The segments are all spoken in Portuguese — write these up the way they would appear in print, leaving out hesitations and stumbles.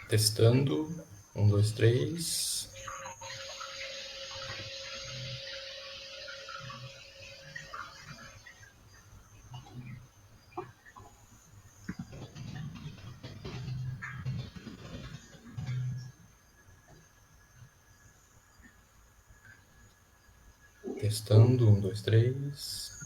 Testando. 1, 2, 3. Testando. 1, 2, 3.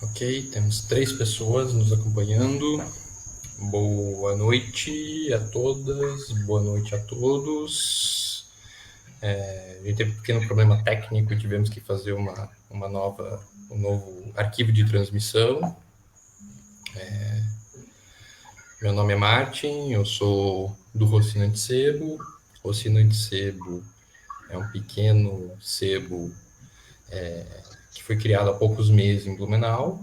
Ok, temos 3 pessoas nos acompanhando. Boa noite a todas, boa noite a todos. A gente teve um pequeno problema técnico e tivemos que fazer um novo arquivo de transmissão. Meu nome é Martin, eu sou do Rocinante Sebo. Rocinante Sebo é um pequeno sebo que foi criado há poucos meses em Blumenau.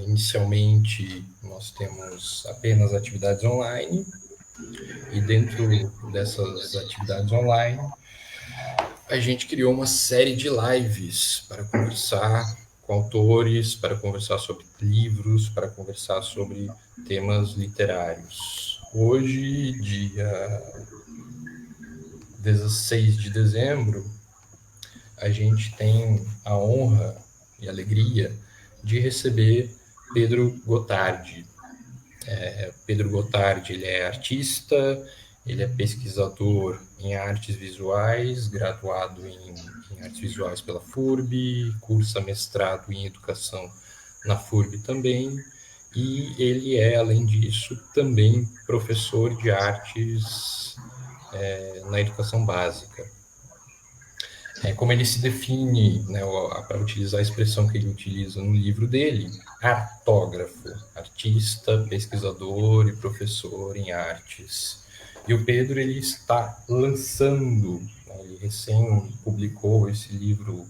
Inicialmente, nós temos apenas atividades online, e dentro dessas atividades online, a gente criou uma série de lives para conversar com autores, para conversar sobre livros, para conversar sobre temas literários. Hoje, dia 16 de dezembro, a gente tem a honra e alegria de receber Pedro Gotardi. Pedro Gotardi, ele é artista, ele é pesquisador em artes visuais, graduado em artes visuais pela FURB, cursa mestrado em educação na FURB também, e ele é, além disso, também professor de artes na educação básica. Como ele se define, né, para utilizar a expressão que ele utiliza no livro dele, artógrafo, artista, pesquisador e professor em artes. E o Pedro, ele está lançando, né, ele recém publicou esse livro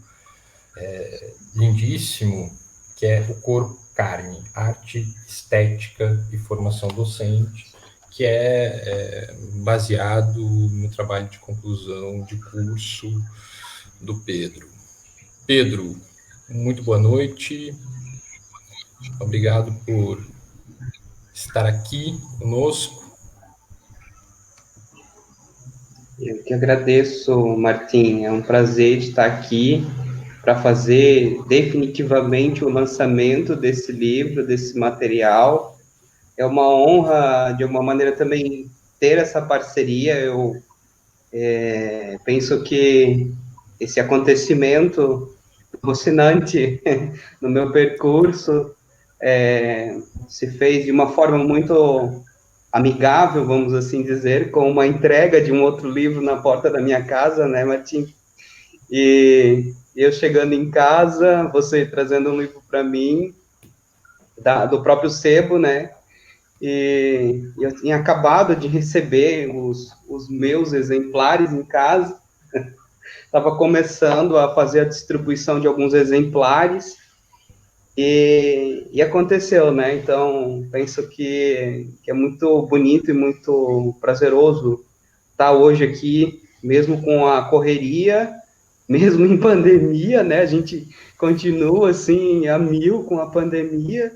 lindíssimo, que é O Corpo Carne, Arte, Estética e Formação Docente, que é baseado no trabalho de conclusão de curso do Pedro. Pedro, muito boa noite. Obrigado por estar aqui conosco. Eu que agradeço, Martim. É um prazer estar aqui para fazer definitivamente o lançamento desse livro, desse material. É uma honra, de alguma maneira, também ter essa parceria. Eu penso que esse acontecimento emocionante no meu percurso se fez de uma forma muito amigável, vamos assim dizer, com uma entrega de um outro livro na porta da minha casa, né, Martim? E eu chegando em casa, você trazendo um livro para mim, do próprio sebo, né? E eu tinha acabado de receber os meus exemplares em casa, estava começando a fazer a distribuição de alguns exemplares, e aconteceu, né? Então, penso que é muito bonito e muito prazeroso estar hoje aqui, mesmo com a correria, mesmo em pandemia, né? A gente continua, assim, a mil com a pandemia,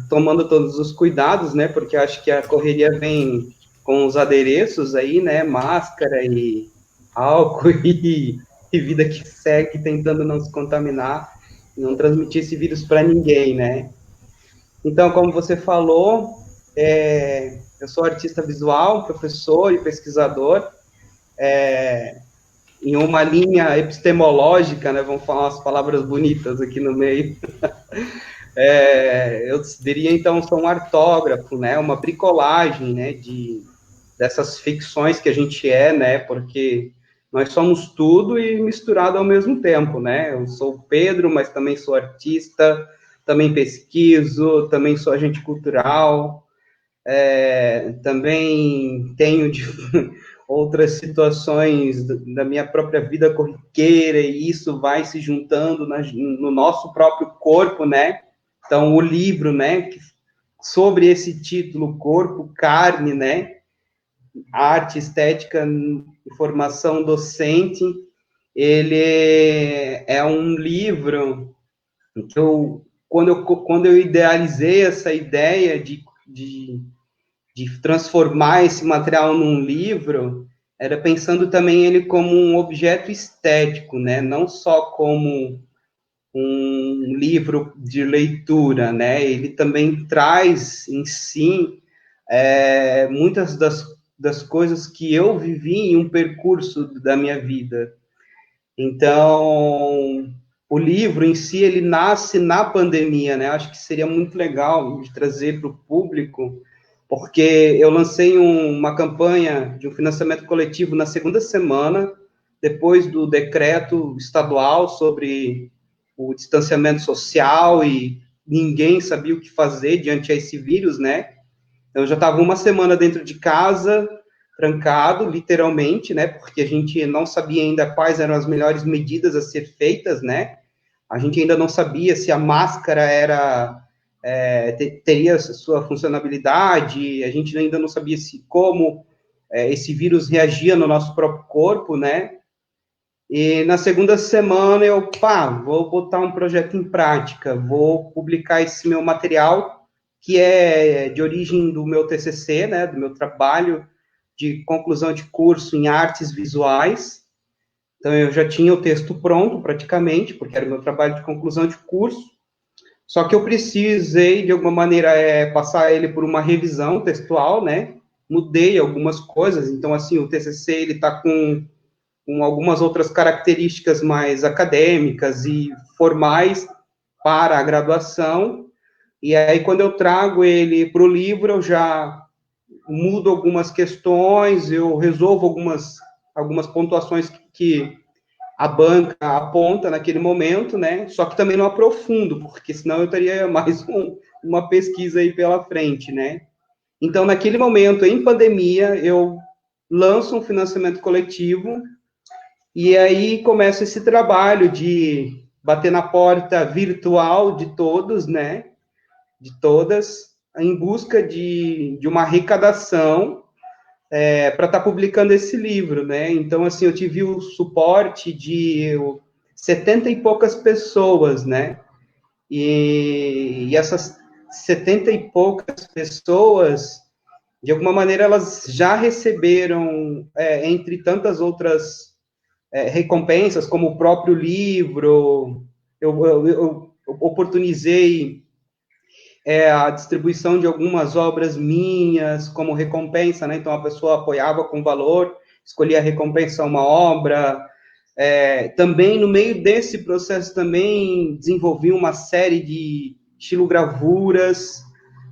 tomando todos os cuidados, né? Porque acho que a correria vem com os adereços aí, né? Máscara e álcool e vida que segue, tentando não se contaminar, não transmitir esse vírus para ninguém, né? Então, como você falou, eu sou artista visual, professor e pesquisador, em uma linha epistemológica, né? Vamos falar umas palavras bonitas aqui no meio. Eu diria, então, sou um artógrafo, né? Uma bricolagem, né? Dessas ficções que a gente né? Porque nós somos tudo e misturado ao mesmo tempo, né? Eu sou Pedro, mas também sou artista, também pesquiso, também sou agente cultural, também tenho outras situações da minha própria vida corriqueira, e isso vai se juntando no nosso próprio corpo, né? Então, o livro, né, sobre esse título, Corpo, Carne, né? Arte, Estética e Formação Docente, ele é um livro que quando eu idealizei essa ideia de transformar esse material num livro, era pensando também ele como um objeto estético, né? Não só como um livro de leitura, né? Ele também traz em si muitas das coisas que eu vivi em um percurso da minha vida. Então, o livro em si, ele nasce na pandemia, né? Acho que seria muito legal de trazer para o público, porque eu lancei uma campanha de um financiamento coletivo na segunda semana, depois do decreto estadual sobre o distanciamento social, e ninguém sabia o que fazer diante a esse vírus, né? Então, eu já estava uma semana dentro de casa, trancado, literalmente, né? Porque a gente não sabia ainda quais eram as melhores medidas a ser feitas, né? A gente ainda não sabia se a máscara teria sua funcionalidade, a gente ainda não sabia como esse vírus reagia no nosso próprio corpo, né? E na segunda semana eu, vou botar um projeto em prática, vou publicar esse meu material, que é de origem do meu TCC, né, do meu trabalho de conclusão de curso em artes visuais. Então, eu já tinha o texto pronto, praticamente, porque era o meu trabalho de conclusão de curso, só que eu precisei, de alguma maneira, passar ele por uma revisão textual, né, mudei algumas coisas, então, assim, o TCC, ele está com algumas outras características mais acadêmicas e formais para a graduação, e aí, quando eu trago ele para o livro, eu já mudo algumas questões, eu resolvo algumas pontuações que a banca aponta naquele momento, né? Só que também não aprofundo, porque senão eu teria mais uma pesquisa aí pela frente, né? Então, naquele momento, em pandemia, eu lanço um financiamento coletivo, e aí começa esse trabalho de bater na porta virtual de todos, né? De todas, em busca de uma arrecadação para estar publicando esse livro, né? Então, assim, eu tive o suporte de 70 e poucas pessoas, né? E essas 70 e poucas pessoas, de alguma maneira, elas já receberam, entre tantas outras recompensas, como o próprio livro, eu oportunizei a distribuição de algumas obras minhas como recompensa, né? Então, a pessoa apoiava com valor, escolhia a recompensa uma obra. Também, no meio desse processo, também desenvolvi uma série de estilogravuras,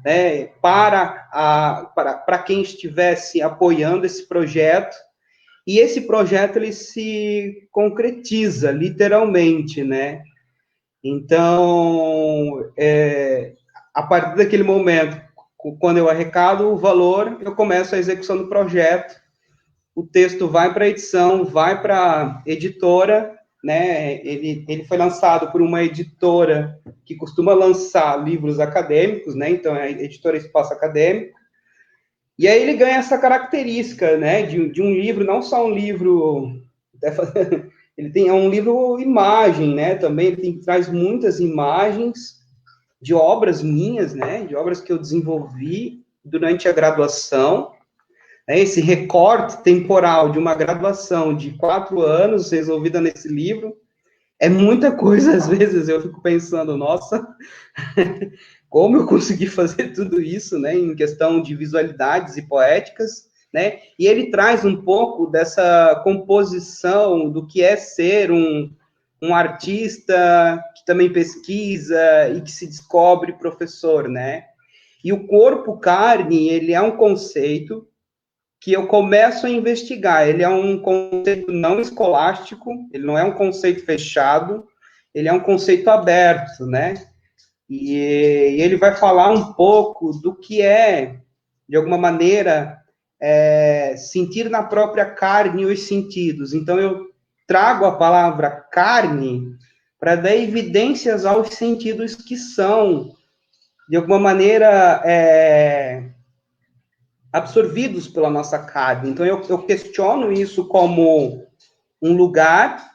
né, para quem estivesse apoiando esse projeto. E esse projeto, ele se concretiza, literalmente, né? Então, a partir daquele momento, quando eu arrecado o valor, eu começo a execução do projeto, o texto vai para a edição, vai para a editora, né? Ele foi lançado por uma editora que costuma lançar livros acadêmicos, né? Então, é a editora Espaço Acadêmico. E aí ele ganha essa característica, né? De um livro, não só um livro... é um livro imagem, né? Também ele traz muitas imagens de obras minhas, né? De obras que eu desenvolvi durante a graduação. Esse recorte temporal de uma graduação de 4 anos resolvida nesse livro é muita coisa. Às vezes eu fico pensando, nossa, como eu consegui fazer tudo isso, né? Em questão de visualidades e poéticas, né? E ele traz um pouco dessa composição do que é ser um artista que também pesquisa e que se descobre professor, né? E o corpo carne, ele é um conceito que eu começo a investigar. Ele é um conceito não escolástico, ele não é um conceito fechado, ele é um conceito aberto, né? E ele vai falar um pouco do que é, de alguma maneira, sentir na própria carne os sentidos. Então, eu trago a palavra carne para dar evidências aos sentidos que são, de alguma maneira, absorvidos pela nossa carne. Então, eu questiono isso como um lugar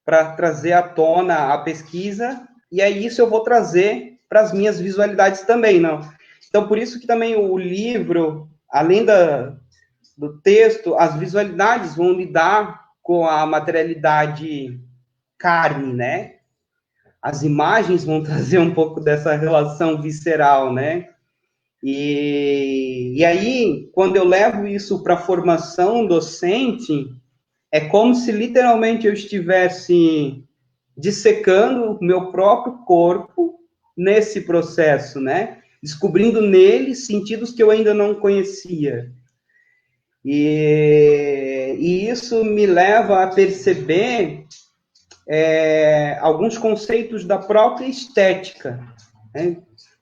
para trazer à tona a pesquisa, e aí isso eu vou trazer para as minhas visualidades também, não? Então, por isso que também o livro, além do texto, as visualidades vão lidar com a materialidade carne, né? As imagens vão trazer um pouco dessa relação visceral, né? E aí, quando eu levo isso para a formação docente, é como se literalmente eu estivesse dissecando o meu próprio corpo nesse processo, né? Descobrindo nele sentidos que eu ainda não conhecia. E isso me leva a perceber alguns conceitos da própria estética, né?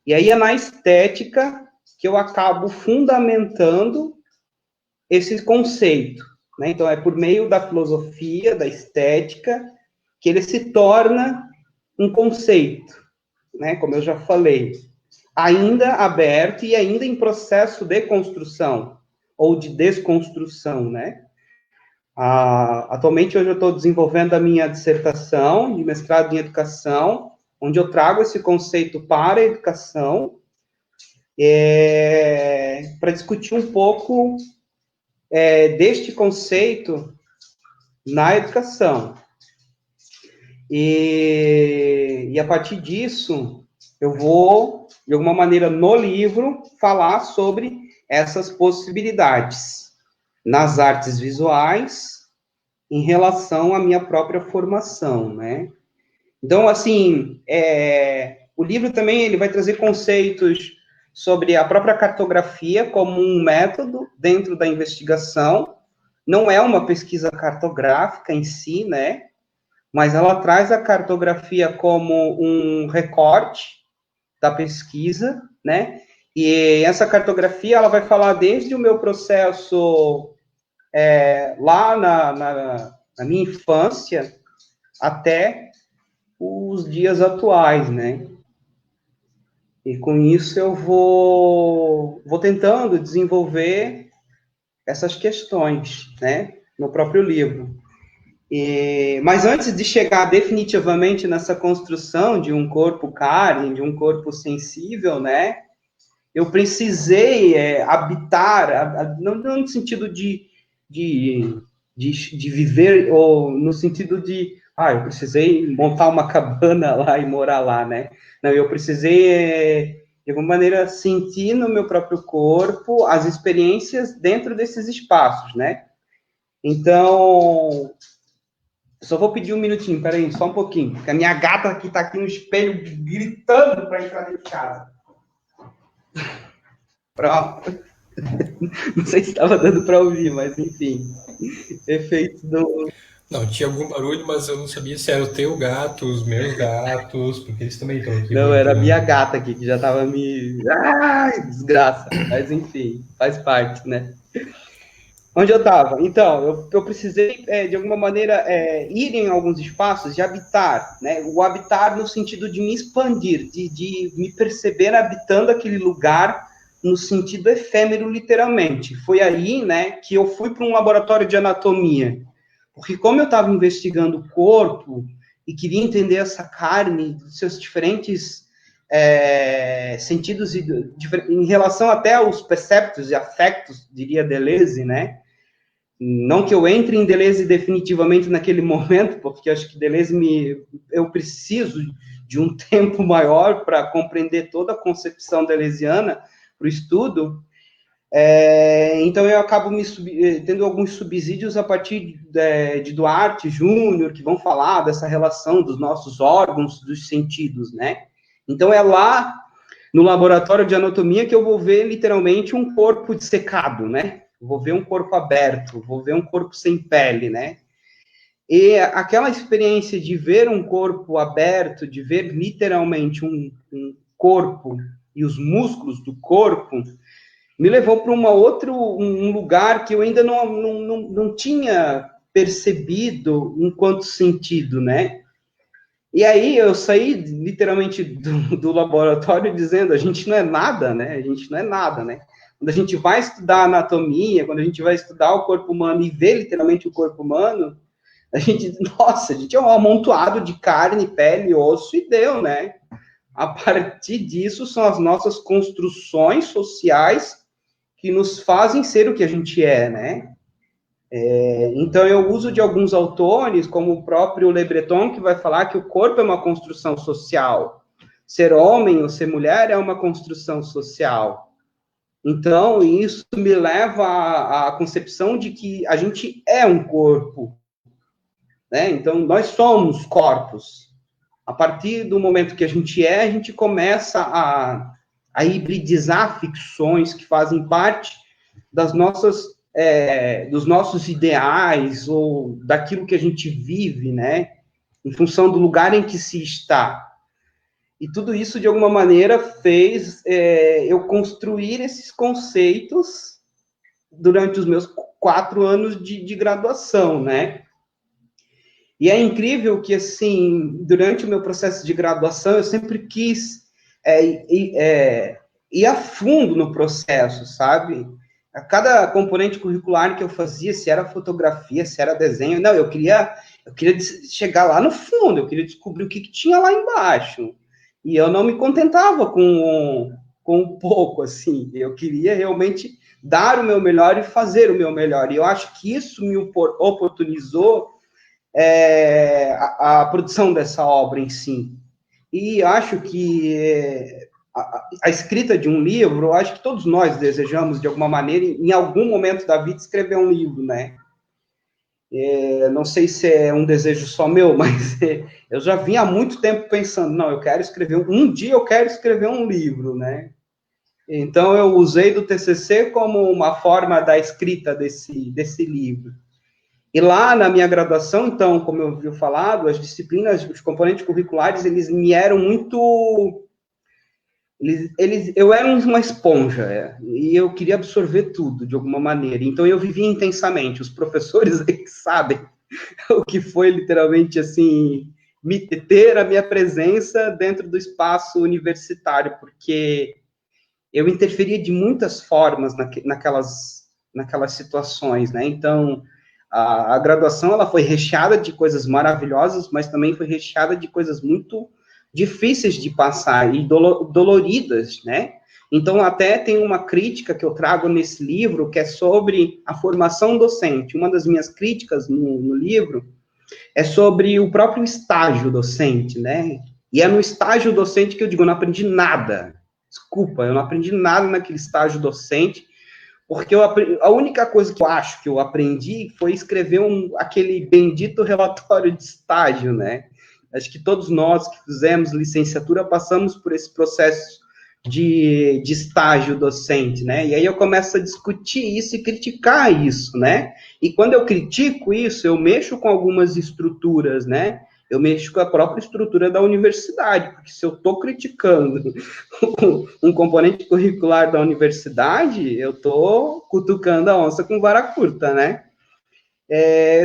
E aí é na estética que eu acabo fundamentando esse conceito, né? Então, é por meio da filosofia, da estética, que ele se torna um conceito, né? Como eu já falei, ainda aberto e ainda em processo de construção, ou de desconstrução, né? Atualmente, hoje eu estou desenvolvendo a minha dissertação de mestrado em educação, onde eu trago esse conceito para a educação, para discutir um pouco deste conceito na educação. E a partir disso, eu vou, de alguma maneira, no livro, falar sobre essas possibilidades nas artes visuais em relação à minha própria formação, né? Então, assim, o livro também ele vai trazer conceitos sobre a própria cartografia como um método dentro da investigação. Não é uma pesquisa cartográfica em si, né? Mas ela traz a cartografia como um recorte da pesquisa, né? E essa cartografia, ela vai falar desde o meu processo lá na minha infância até os dias atuais, né? E com isso eu vou tentando desenvolver essas questões, né? No próprio livro. Mas antes de chegar definitivamente nessa construção de um corpo carne, de um corpo sensível, né? Eu precisei habitar, não no sentido de viver, ou no sentido de, eu precisei montar uma cabana lá e morar lá, né? Não, eu precisei, de alguma maneira, sentir no meu próprio corpo as experiências dentro desses espaços, né? Então, só vou pedir um minutinho, peraí, só um pouquinho, porque a minha gata aqui tá aqui no espelho gritando para entrar dentro de casa. Pronto. Não sei se estava dando para ouvir, mas enfim. Efeito do. Não, tinha algum barulho, mas eu não sabia se era o teu gato, os meus gatos, porque eles também estão aqui Não, era a minha voltando. gata aqui, que já estava me. Ai, desgraça. Mas enfim, faz parte, né? Onde eu estava? Então, eu precisei, de alguma maneira, ir em alguns espaços e habitar, né? O habitar no sentido de me expandir, de me perceber habitando aquele lugar no sentido efêmero, literalmente. Foi aí, né, que eu fui para um laboratório de anatomia. Porque como eu estava investigando o corpo e queria entender essa carne, seus diferentes sentidos em relação até aos perceptos e afectos, diria Deleuze, né? Não que eu entre em Deleuze definitivamente naquele momento, porque acho que Deleuze eu preciso de um tempo maior para compreender toda a concepção deleuziana para o estudo. Então eu acabo tendo alguns subsídios a partir de Duarte Júnior, que vão falar dessa relação dos nossos órgãos, dos sentidos, né? Então é lá no laboratório de anatomia que eu vou ver literalmente um corpo dissecado, né? Vou ver um corpo aberto, vou ver um corpo sem pele, né? E aquela experiência de ver um corpo aberto, de ver literalmente corpo e os músculos do corpo me levou para um lugar que eu ainda não tinha percebido enquanto sentido, né? E aí eu saí literalmente do laboratório dizendo, a gente não é nada, né? A gente não é nada, né? Quando a gente vai estudar anatomia, quando a gente vai estudar o corpo humano e ver literalmente o corpo humano, a gente é um amontoado de carne, pele, osso e deu, né? A partir disso são as nossas construções sociais que nos fazem ser o que a gente é, né? Então, eu uso de alguns autores, como o próprio Le Breton, que vai falar que o corpo é uma construção social. Ser homem ou ser mulher é uma construção social. Então, isso me leva à concepção de que a gente é um corpo, né? Então, nós somos corpos. A partir do momento que a gente começa a hibridizar ficções que fazem parte das nossas dos nossos ideais ou daquilo que a gente vive, né? Em função do lugar em que se está. E tudo isso, de alguma maneira, fez eu construir esses conceitos durante os meus 4 anos de graduação, né? E é incrível que, assim, durante o meu processo de graduação, eu sempre quis ir a fundo no processo, sabe? A cada componente curricular que eu fazia, se era fotografia, se era desenho, não, eu queria chegar lá no fundo, eu queria descobrir o que tinha lá embaixo. E eu não me contentava com um pouco, assim, eu queria realmente dar o meu melhor e fazer o meu melhor. E eu acho que isso me oportunizou a produção dessa obra em si. E acho que a escrita de um livro, eu acho que todos nós desejamos, de alguma maneira, em algum momento da vida, escrever um livro, né? Não sei se é um desejo só meu, mas eu já vinha há muito tempo pensando, não, eu quero escrever, um dia eu quero escrever um livro, né? Então, eu usei do TCC como uma forma da escrita desse livro. E lá na minha graduação, então, como eu vi falado, as disciplinas, os componentes curriculares, eles me eram muito... eu era uma esponja, e eu queria absorver tudo, de alguma maneira. Então, eu vivia intensamente. Os professores aí sabem o que foi, literalmente, assim, ter a minha presença dentro do espaço universitário, porque eu interferia de muitas formas naquelas situações, né? Então, a graduação, ela foi recheada de coisas maravilhosas, mas também foi recheada de coisas muito difíceis de passar e doloridas, né? Então, até tem uma crítica que eu trago nesse livro, que é sobre a formação docente. Uma das minhas críticas no livro é sobre o próprio estágio docente, né? E é no estágio docente que eu digo, eu não aprendi nada. Desculpa, eu não aprendi nada naquele estágio docente, porque a única coisa que eu acho que eu aprendi foi escrever aquele bendito relatório de estágio, né? Acho que todos nós que fizemos licenciatura passamos por esse processo de estágio docente, né? E aí eu começo a discutir isso e criticar isso, né? E quando eu critico isso, eu mexo com algumas estruturas, né? Eu mexo com a própria estrutura da universidade, porque se eu estou criticando um componente curricular da universidade, eu estou cutucando a onça com vara curta, né?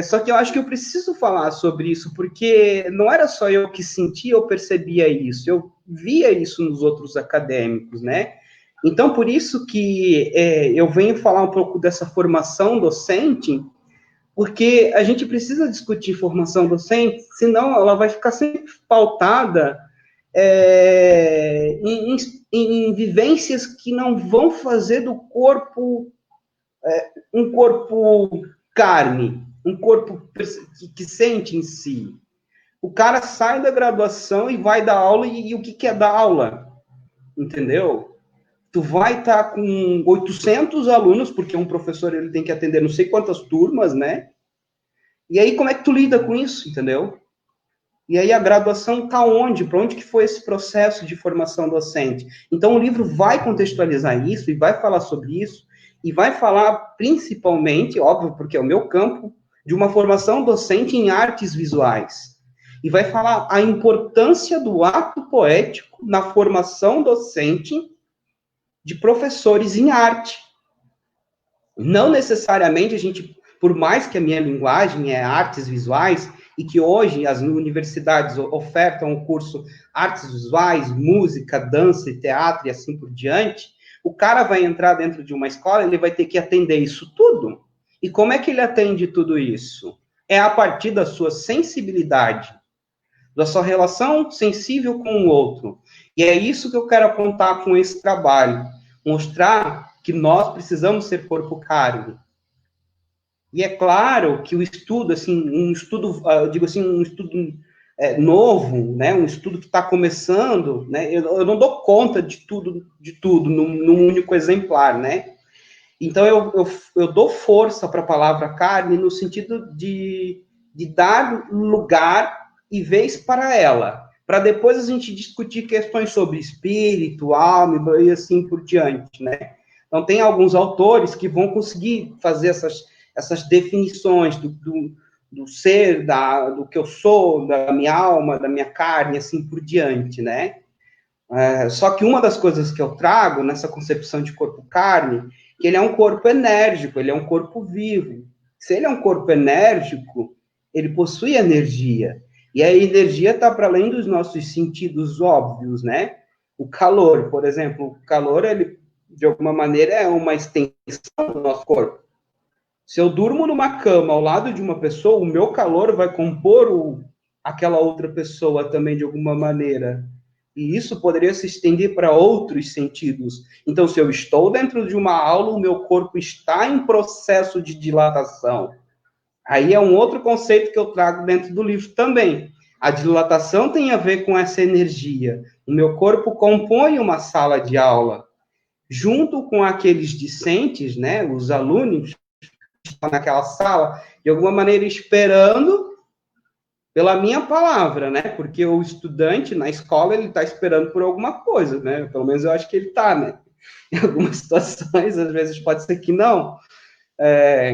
Só que eu acho que eu preciso falar sobre isso, porque não era só eu que sentia ou percebia isso, eu via isso nos outros acadêmicos, né? Então, por isso que eu venho falar um pouco dessa formação docente, porque a gente precisa discutir formação docente, senão ela vai ficar sempre pautada em vivências que não vão fazer do corpo um corpo carne, um corpo que sente em si. O cara sai da graduação e vai dar aula, e o que é dar aula? Entendeu? Tu vai estar com 800 alunos, porque um professor ele tem que atender não sei quantas turmas, né? E aí, como é que tu lida com isso, entendeu? E aí, a graduação está onde? Para onde que foi esse processo de formação docente? Então, o livro vai contextualizar isso e vai falar sobre isso, e vai falar principalmente, óbvio, porque é o meu campo, de uma formação docente em artes visuais. e vai falar a importância do ato poético na formação docente de professores em arte. Não necessariamente a gente, por mais que a minha linguagem é artes visuais, e que hoje as universidades ofertam o curso artes visuais, música, dança e teatro e assim por diante, o cara vai entrar dentro de uma escola, ele vai ter que atender isso tudo. E como é que ele atende tudo isso? É a partir da sua sensibilidade, da sua relação sensível com o outro. E é isso que eu quero apontar com esse trabalho, mostrar que nós precisamos ser corpo-carne. E é claro que o estudo, assim, um estudo, digo assim, um estudo novo, né, um estudo que está começando, né, eu não dou conta de tudo num único exemplar, né? Então, eu dou força para a palavra carne no sentido de dar lugar e vez para ela, para depois a gente discutir questões sobre espírito, alma e assim por diante, né? Então, tem alguns autores que vão conseguir fazer essas definições do ser, do que eu sou, da minha alma, da minha carne, assim por diante, né? Só que uma das coisas que eu trago nessa concepção de corpo-carne, que ele é um corpo enérgico, ele é um corpo vivo. Se ele é um corpo enérgico, ele possui energia. E a energia está para além dos nossos sentidos óbvios, né? O calor, por exemplo, o calor, ele, de alguma maneira, é uma extensão do nosso corpo. Se eu durmo numa cama ao lado de uma pessoa, o meu calor vai compor aquela outra pessoa também, de alguma maneira. E isso poderia se estender para outros sentidos. Então, se eu estou dentro de uma aula, o meu corpo está em processo de dilatação. Aí é um outro conceito que eu trago dentro do livro também. A dilatação tem a ver com essa energia. O meu corpo compõe uma sala de aula. Junto com aqueles discentes, né, os alunos que estão naquela sala, de alguma maneira esperando pela minha palavra, né? Porque o estudante na escola, ele está esperando por alguma coisa, né? Pelo menos eu acho que ele está, né? Em algumas situações, às vezes pode ser que não.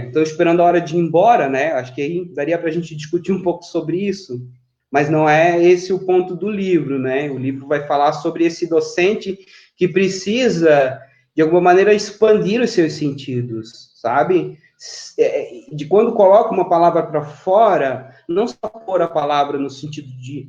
Estou esperando a hora de ir embora, né? Acho que aí daria para a gente discutir um pouco sobre isso, mas não é esse o ponto do livro, né? O livro vai falar sobre esse docente que precisa, de alguma maneira, expandir os seus sentidos, sabe? De quando coloca uma palavra para fora, não só pôr a palavra no sentido de,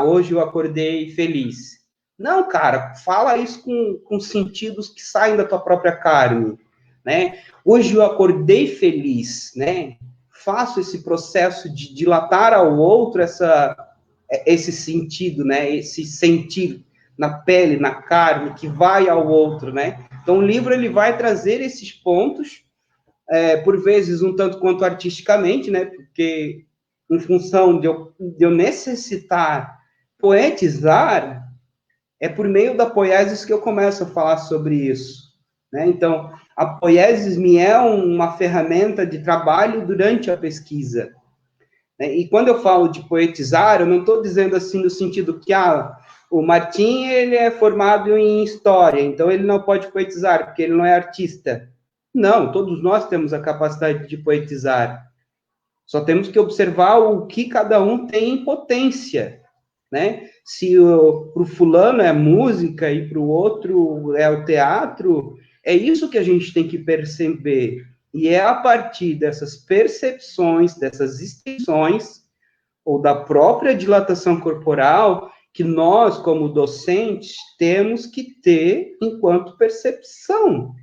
hoje eu acordei feliz. Não, cara, fala isso com sentidos que saem da tua própria carne, né? Hoje eu acordei feliz, né? Faço esse processo de dilatar ao outro esse sentido, né? Esse sentir na pele, na carne, que vai ao outro, né? Então, o livro ele vai trazer esses pontos, por vezes um tanto quanto artisticamente, né? Porque em função de eu necessitar poetizar, é por meio da poiesis que eu começo a falar sobre isso, né? Então, a poiesis me é uma ferramenta de trabalho durante a pesquisa, né? E quando eu falo de poetizar, eu não estou dizendo assim no sentido que o Martim ele é formado em história, então ele não pode poetizar porque ele não é artista. Não, todos nós temos a capacidade de poetizar. Só temos que observar o que cada um tem em potência, né? Se para o fulano é música e para o outro é o teatro, é isso que a gente tem que perceber. E é a partir dessas percepções, dessas extensões, ou da própria dilatação corporal, que nós, como docentes, temos que ter enquanto percepção.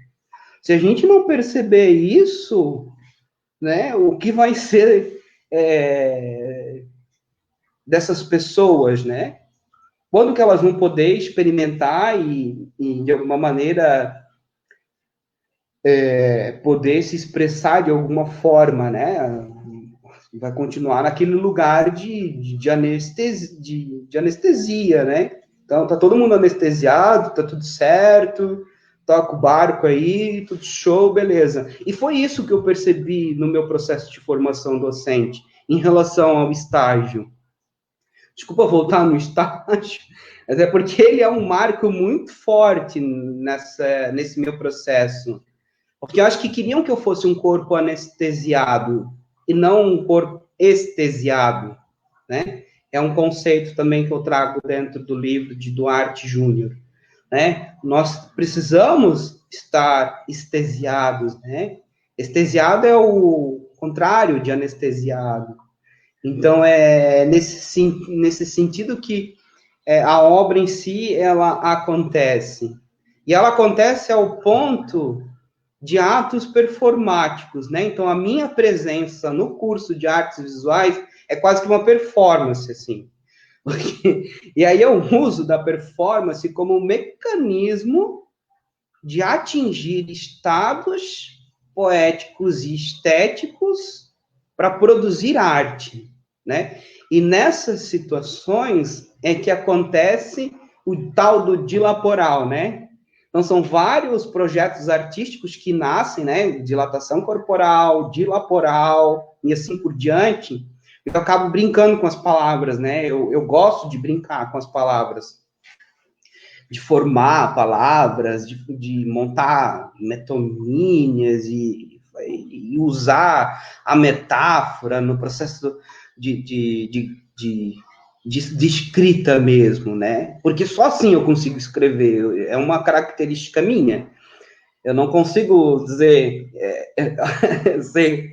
Se a gente não perceber isso, né, o que vai ser dessas pessoas, né? Quando que elas vão poder experimentar e de alguma maneira, poder se expressar de alguma forma, né? Vai continuar naquele lugar de anestesia, né? Então, tá todo mundo anestesiado, tá tudo certo, toca o barco aí, tudo show, beleza. E foi isso que eu percebi no meu processo de formação docente, em relação ao estágio. Desculpa voltar no estágio, mas é porque ele é um marco muito forte nesse meu processo. Porque eu acho que queriam que eu fosse um corpo anestesiado e não um corpo estesiado, né? é um conceito também que eu trago dentro do livro de Duarte Júnior, né? Nós precisamos estar estesiados, né? Estesiado é o contrário de anestesiado. Então, é nesse sentido que a obra em si, ela acontece. E ela acontece ao ponto de atos performáticos, né? Então, a minha presença no curso de artes visuais é quase que uma performance, assim. E aí eu uso da performance como um mecanismo de atingir estados poéticos e estéticos para produzir arte, né? E nessas situações é que acontece o tal do dilaporal, né? Então, são vários projetos artísticos que nascem, né? Dilatação corporal, dilaporal e assim por diante. Eu acabo brincando com as palavras, né? Eu gosto de brincar com as palavras, de formar palavras, de montar metonímias e usar a metáfora no processo de escrita mesmo, né? Porque só assim eu consigo escrever, é uma característica minha. Eu não consigo dizer, ser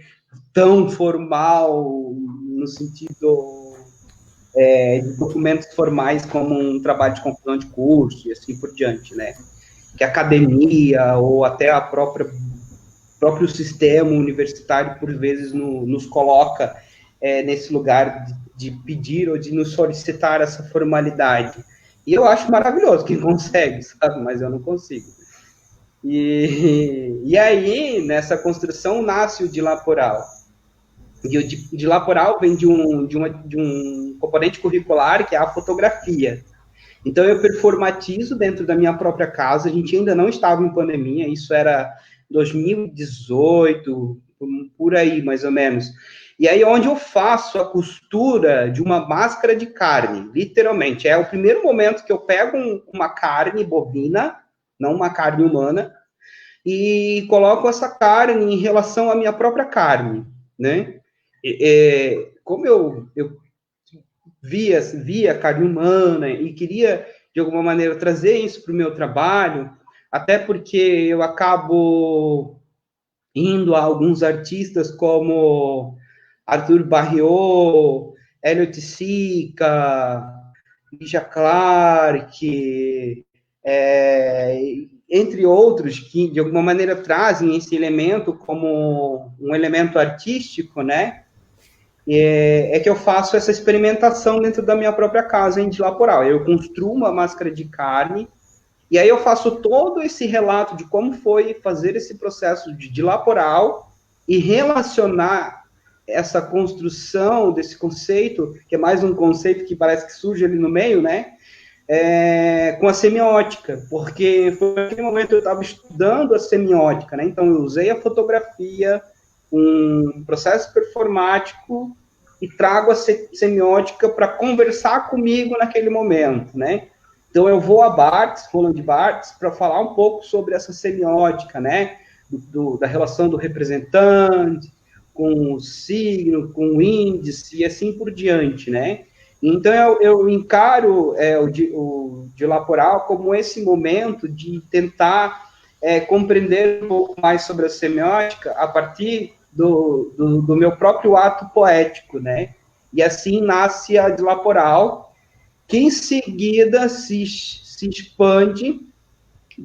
tão formal no sentido de documentos formais como um trabalho de conclusão de curso e assim por diante, né? Que a academia ou até a próprio sistema universitário, por vezes, nos coloca nesse lugar de pedir ou de nos solicitar essa formalidade. E eu acho maravilhoso quem consegue, sabe? Mas eu não consigo. E aí, nessa construção, nasce o dilaporal. E o dilaporal vem de um componente curricular, que é a fotografia. Então, eu performatizo dentro da minha própria casa. A gente ainda não estava em pandemia, isso era 2018, por aí, mais ou menos. E aí, onde eu faço a costura de uma máscara de carne, literalmente. É o primeiro momento que eu pego uma carne bovina, não uma carne humana, e coloco essa carne em relação à minha própria carne, né? Como eu via carne humana e queria, de alguma maneira, trazer isso para o meu trabalho, até porque eu acabo indo a alguns artistas como Arthur Barriot, Elliot Sica, Ligia Clark, entre outros, que de alguma maneira trazem esse elemento como um elemento artístico, né? É que eu faço essa experimentação dentro da minha própria casa em dilaporal. Eu construo uma máscara de carne, e aí eu faço todo esse relato de como foi fazer esse processo de dilaporal e relacionar essa construção desse conceito, que é mais um conceito que parece que surge ali no meio, né? Com a semiótica, porque foi naquele momento que eu estava estudando a semiótica, né? Então eu usei a fotografia, um processo performático, e trago a semiótica para conversar comigo naquele momento, né? Então eu vou a Barthes, Roland Barthes, para falar um pouco sobre essa semiótica, né? Da relação do representante com o signo, com o índice e assim por diante, né? Então eu encaro o dilaporal como esse momento de tentar compreender um pouco mais sobre a semiótica a partir do meu próprio ato poético, né? E assim nasce a dilaporal, que em seguida se expande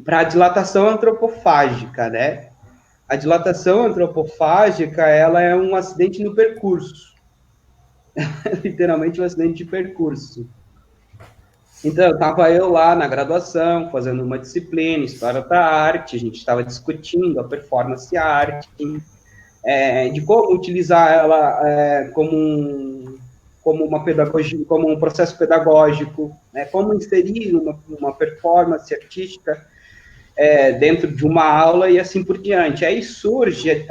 para a dilatação antropofágica, né? A dilatação antropofágica, ela é um acidente no percurso. Literalmente um acidente de percurso. Então, estava eu lá na graduação, fazendo uma disciplina, História da Arte, a gente estava discutindo a performance arte, de como utilizar ela como uma pedagogia, como um processo pedagógico, né, como inserir uma performance artística dentro de uma aula e assim por diante. Aí surge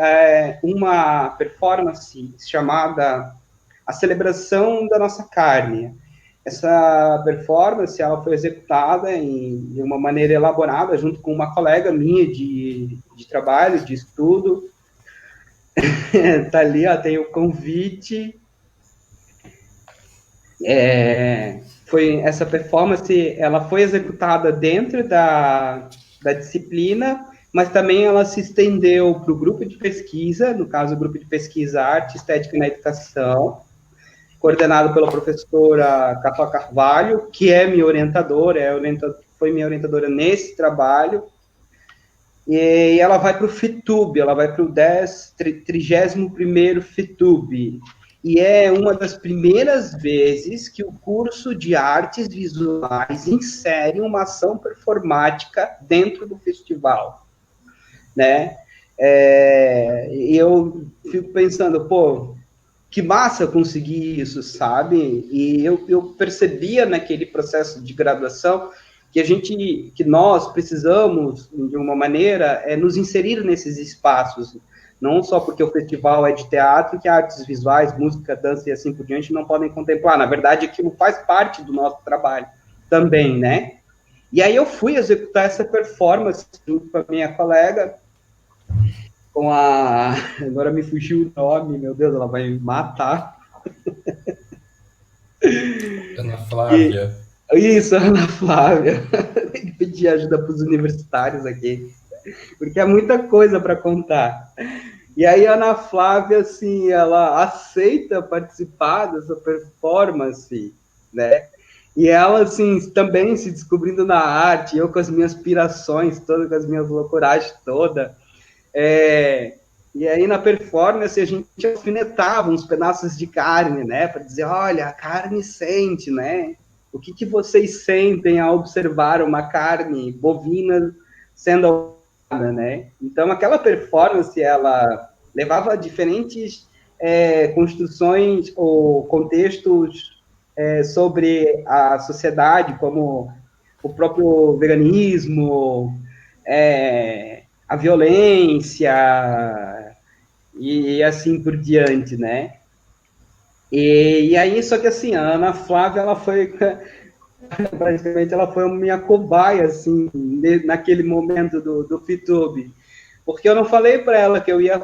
uma performance chamada A Celebração da Nossa Carne. Essa performance ela foi executada de uma maneira elaborada junto com uma colega minha de trabalho, de estudo. Tá ali, ó, tem o convite. Foi essa performance, ela foi executada dentro da disciplina, mas também ela se estendeu para o grupo de pesquisa, no caso, o grupo de pesquisa Arte, Estética na Educação, coordenado pela professora Cafá Carvalho, que é minha orientadora, foi minha orientadora nesse trabalho, e ela vai para o FITUB, ela vai para o 31º FITUB, e é uma das primeiras vezes que o curso de artes visuais insere uma ação performática dentro do festival, né? E eu fico pensando, pô, que massa conseguir isso, sabe? E eu percebia naquele processo de graduação que nós precisamos, de uma maneira, nos inserir nesses espaços, não só porque o festival é de teatro, que artes visuais, música, dança e assim por diante não podem contemplar. Na verdade, aquilo faz parte do nosso trabalho também, né? E aí eu fui executar essa performance junto com a minha colega, com a... Agora me fugiu o nome, meu Deus, ela vai me matar. Ana Flávia. Isso, Ana Flávia. Tem que pedir ajuda para os universitários aqui, porque é muita coisa para contar. E aí a Ana Flávia, assim, ela aceita participar dessa performance, né? E ela, assim, também se descobrindo na arte, eu com as minhas pirações todas, com as minhas loucuragens todas. E aí na performance a gente alfinetava uns pedaços de carne, né? Para dizer, olha, a carne sente, né? O que vocês sentem ao observar uma carne bovina sendo alfinada, né? Então aquela performance, ela levava diferentes construções ou contextos sobre a sociedade, como o próprio veganismo, a violência e assim por diante, né? E aí, só que assim, a Ana Flávia, ela foi, praticamente, ela foi minha cobaia, assim, naquele momento do FITUB, porque eu não falei para ela que eu ia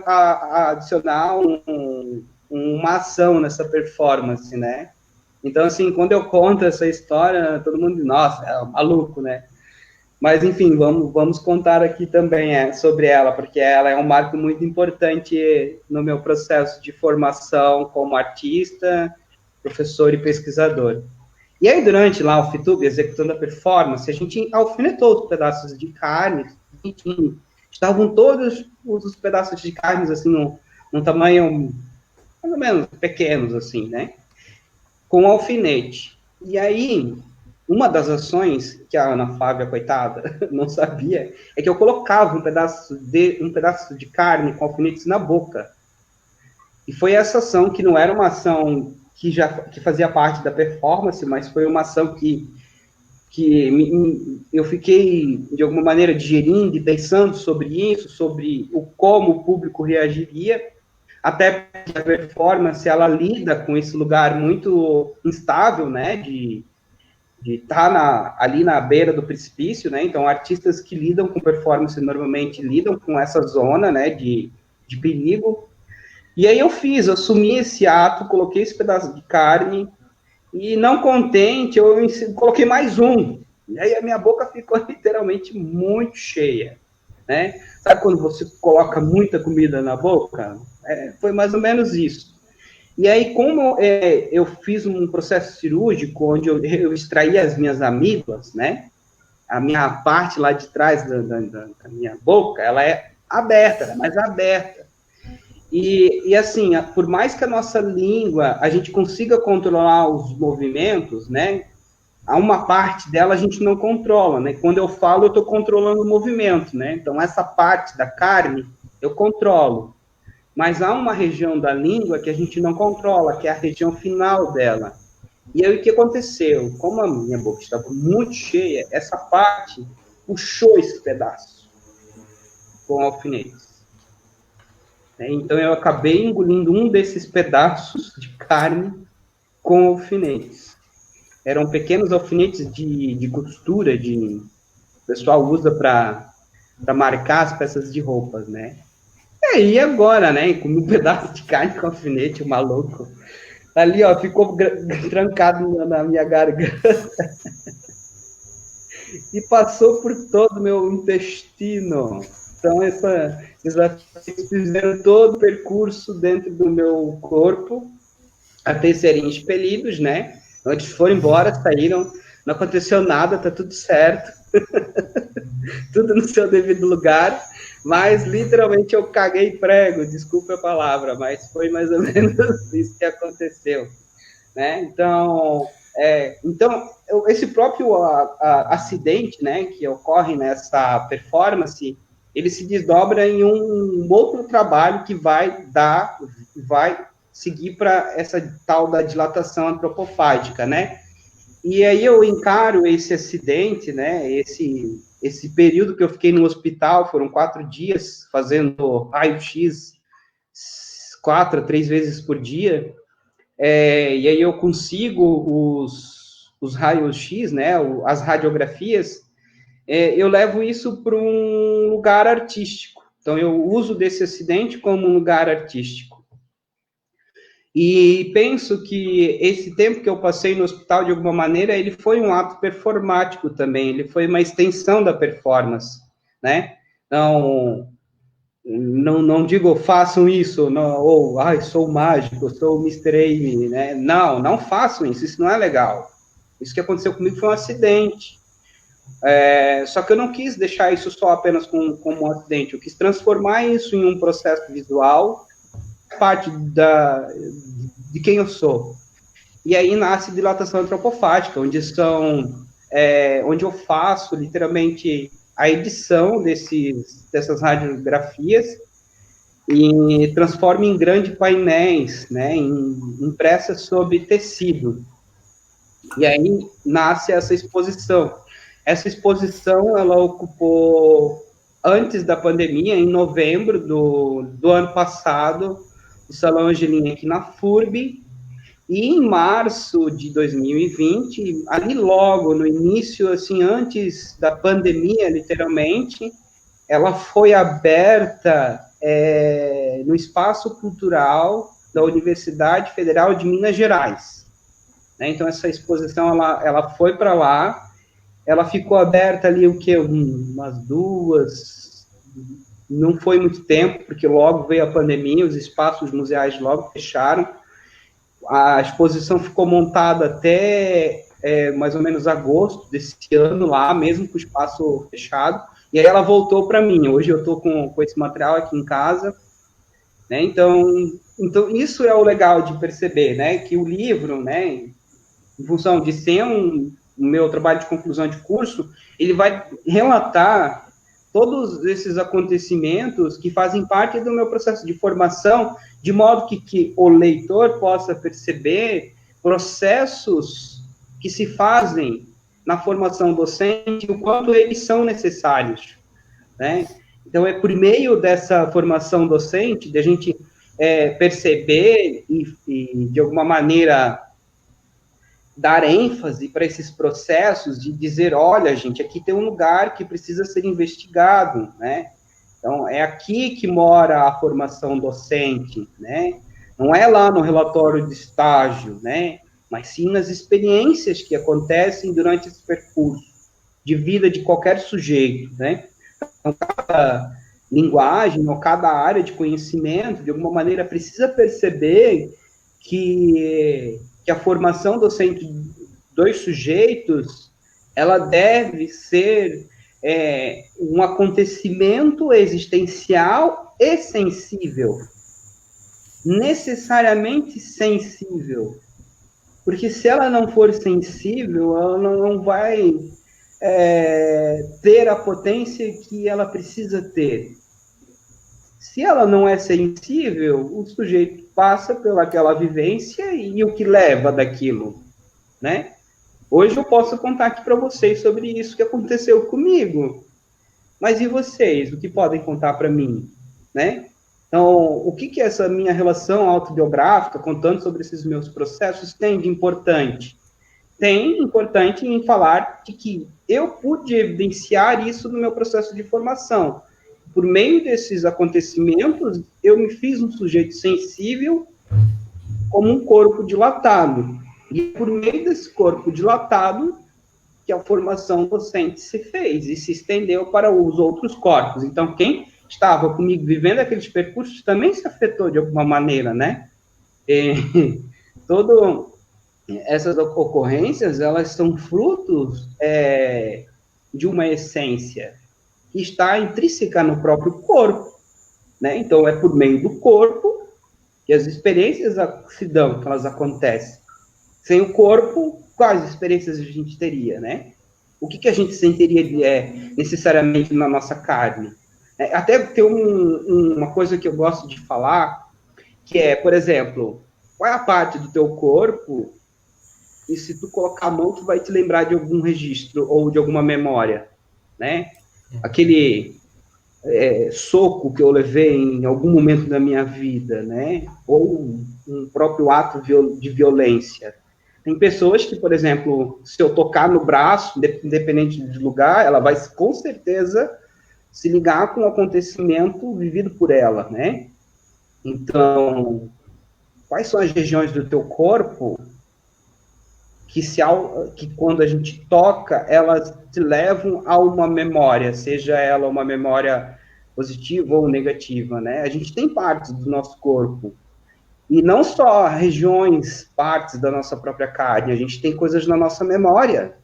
adicionar uma ação nessa performance, né? Então, assim, quando eu conto essa história, todo mundo diz, nossa, é maluco, né? Mas, enfim, vamos contar aqui também sobre ela, porque ela é um marco muito importante no meu processo de formação como artista, professor e pesquisador. E aí, durante lá o FITUB, executando a performance, a gente alfinetou os pedaços de carne, estavam todos os pedaços de carne, assim, num tamanho mais ou menos pequenos, assim, né? Com alfinete. E aí, uma das ações que a Ana Flávia, coitada, não sabia, é que eu colocava um pedaço de carne com alfinetes na boca. E foi essa ação que não era uma ação que fazia parte da performance, mas foi uma ação que eu fiquei, de alguma maneira, digerindo e pensando sobre isso, sobre como o público reagiria, até porque a performance, ela lida com esse lugar muito instável, né, de estar ali na beira do precipício, né? Então, artistas que lidam com performance normalmente lidam com essa zona, né, de perigo. E aí eu assumi esse ato, coloquei esse pedaço de carne e, não contente, eu coloquei mais um. E aí a minha boca ficou literalmente muito cheia, né? Sabe quando você coloca muita comida na boca? Foi mais ou menos isso. E aí, como eu fiz um processo cirúrgico, onde eu extraí as minhas amígdalas, né? A minha parte lá de trás da minha boca, ela é aberta, ela é mais aberta. E assim, por mais que a nossa língua, a gente consiga controlar os movimentos, né? Há uma parte dela a gente não controla, né? Quando eu falo, eu estou controlando o movimento, né? Então, essa parte da carne, eu controlo. Mas há uma região da língua que a gente não controla, que é a região final dela. E aí o que aconteceu? Como a minha boca estava muito cheia, essa parte puxou esse pedaço com alfinetes. Então eu acabei engolindo um desses pedaços de carne com alfinetes. Eram pequenos alfinetes de costura, o pessoal usa para marcar as peças de roupas, né? E agora, né? Comi um pedaço de carne com alfinete, o maluco. ali, ó, ficou trancado na minha garganta e passou por todo o meu intestino. Então, esses afetos fizeram todo o percurso dentro do meu corpo até serem expelidos, né? Eles foram embora, saíram, não aconteceu nada, tá tudo certo, tudo no seu devido lugar, mas literalmente eu caguei prego, desculpa a palavra, mas foi mais ou menos isso que aconteceu, né? Então, esse próprio acidente, né, que ocorre nessa performance, ele se desdobra em um outro trabalho que vai seguir para essa tal da dilatação antropofágica, né? E aí eu encaro esse acidente, né, esse período que eu fiquei no hospital, foram 4 dias fazendo raio-x 4 a 3 vezes por dia, e aí eu consigo os raios-x, né, as radiografias, eu levo isso para um lugar artístico. Então, eu uso desse acidente como um lugar artístico. E penso que esse tempo que eu passei no hospital, de alguma maneira, ele foi um ato performático também, ele foi uma extensão da performance, né? Não digo façam isso, não, ou sou mágico, sou o Mr. Amy, né? Não façam isso não é legal. Isso que aconteceu comigo foi um acidente. Só que eu não quis deixar isso só apenas como um acidente, eu quis transformar isso em um processo visual, parte de quem eu sou. E aí nasce dilatação antropofágica, onde eu faço literalmente a edição dessas radiografias e transformo em grandes painéis, né, impressas sobre tecido. E aí nasce essa exposição. Essa exposição, ela ocupou, antes da pandemia, em novembro do ano passado, o Salão Angelim aqui na FURB, e em março de 2020, ali logo no início, assim, antes da pandemia, literalmente, ela foi aberta no Espaço Cultural da Universidade Federal de Minas Gerais. Né? Então, essa exposição, ela foi para lá, ela ficou aberta ali, umas 2, não foi muito tempo, porque logo veio a pandemia, os espaços museais logo fecharam, a exposição ficou montada até mais ou menos agosto desse ano lá, mesmo com o espaço fechado, e aí ela voltou para mim. Hoje eu estou com esse material aqui em casa, né? Então isso é o legal de perceber, né? Que o livro, né, em função de ser o meu trabalho de conclusão de curso, ele vai relatar todos esses acontecimentos que fazem parte do meu processo de formação, de modo que o leitor possa perceber processos que se fazem na formação docente e o quanto eles são necessários, né? Então, é por meio dessa formação docente, de a gente perceber e, de alguma maneira, dar ênfase para esses processos de dizer, olha, gente, aqui tem um lugar que precisa ser investigado, né? Então, é aqui que mora a formação docente, né? Não é lá no relatório de estágio, né? Mas sim nas experiências que acontecem durante esse percurso de vida de qualquer sujeito, né? Então, cada linguagem ou cada área de conhecimento, de alguma maneira, precisa perceber que a formação docente dos sujeitos, ela deve ser um acontecimento existencial e sensível, necessariamente sensível, porque se ela não for sensível, ela não vai ter a potência que ela precisa ter. Se ela não é sensível, o sujeito passa pelaquela vivência e o que leva daquilo, né? Hoje eu posso contar aqui para vocês sobre isso que aconteceu comigo. Mas e vocês? O que podem contar para mim, né? Então, o que essa minha relação autobiográfica, contando sobre esses meus processos, tem de importante? Tem importante em falar de que eu pude evidenciar isso no meu processo de formação. Por meio desses acontecimentos, eu me fiz um sujeito sensível como um corpo dilatado. E por meio desse corpo dilatado que a formação docente se fez e se estendeu para os outros corpos. Então, quem estava comigo vivendo aqueles percursos também se afetou de alguma maneira, né? E, essas ocorrências, elas são frutos de uma essência que está intrínseca no próprio corpo, né? Então, é por meio do corpo que as experiências se dão, que elas acontecem. Sem o corpo, quais experiências a gente teria, né? O que a gente sentiria necessariamente na nossa carne? Até tem uma coisa que eu gosto de falar, que é, por exemplo, qual é a parte do teu corpo e se tu colocar a mão, tu vai te lembrar de algum registro ou de alguma memória, né? Aquele soco que eu levei em algum momento da minha vida, né? Ou um próprio ato de violência. Tem pessoas que, por exemplo, se eu tocar no braço, independente de lugar, ela vai com certeza se ligar com o acontecimento vivido por ela, né? Então, quais são as regiões do teu corpo que quando a gente toca, elas te levam a uma memória, seja ela uma memória positiva ou negativa, né? A gente tem partes do nosso corpo, e não só regiões, partes da nossa própria carne, a gente tem coisas na nossa memória,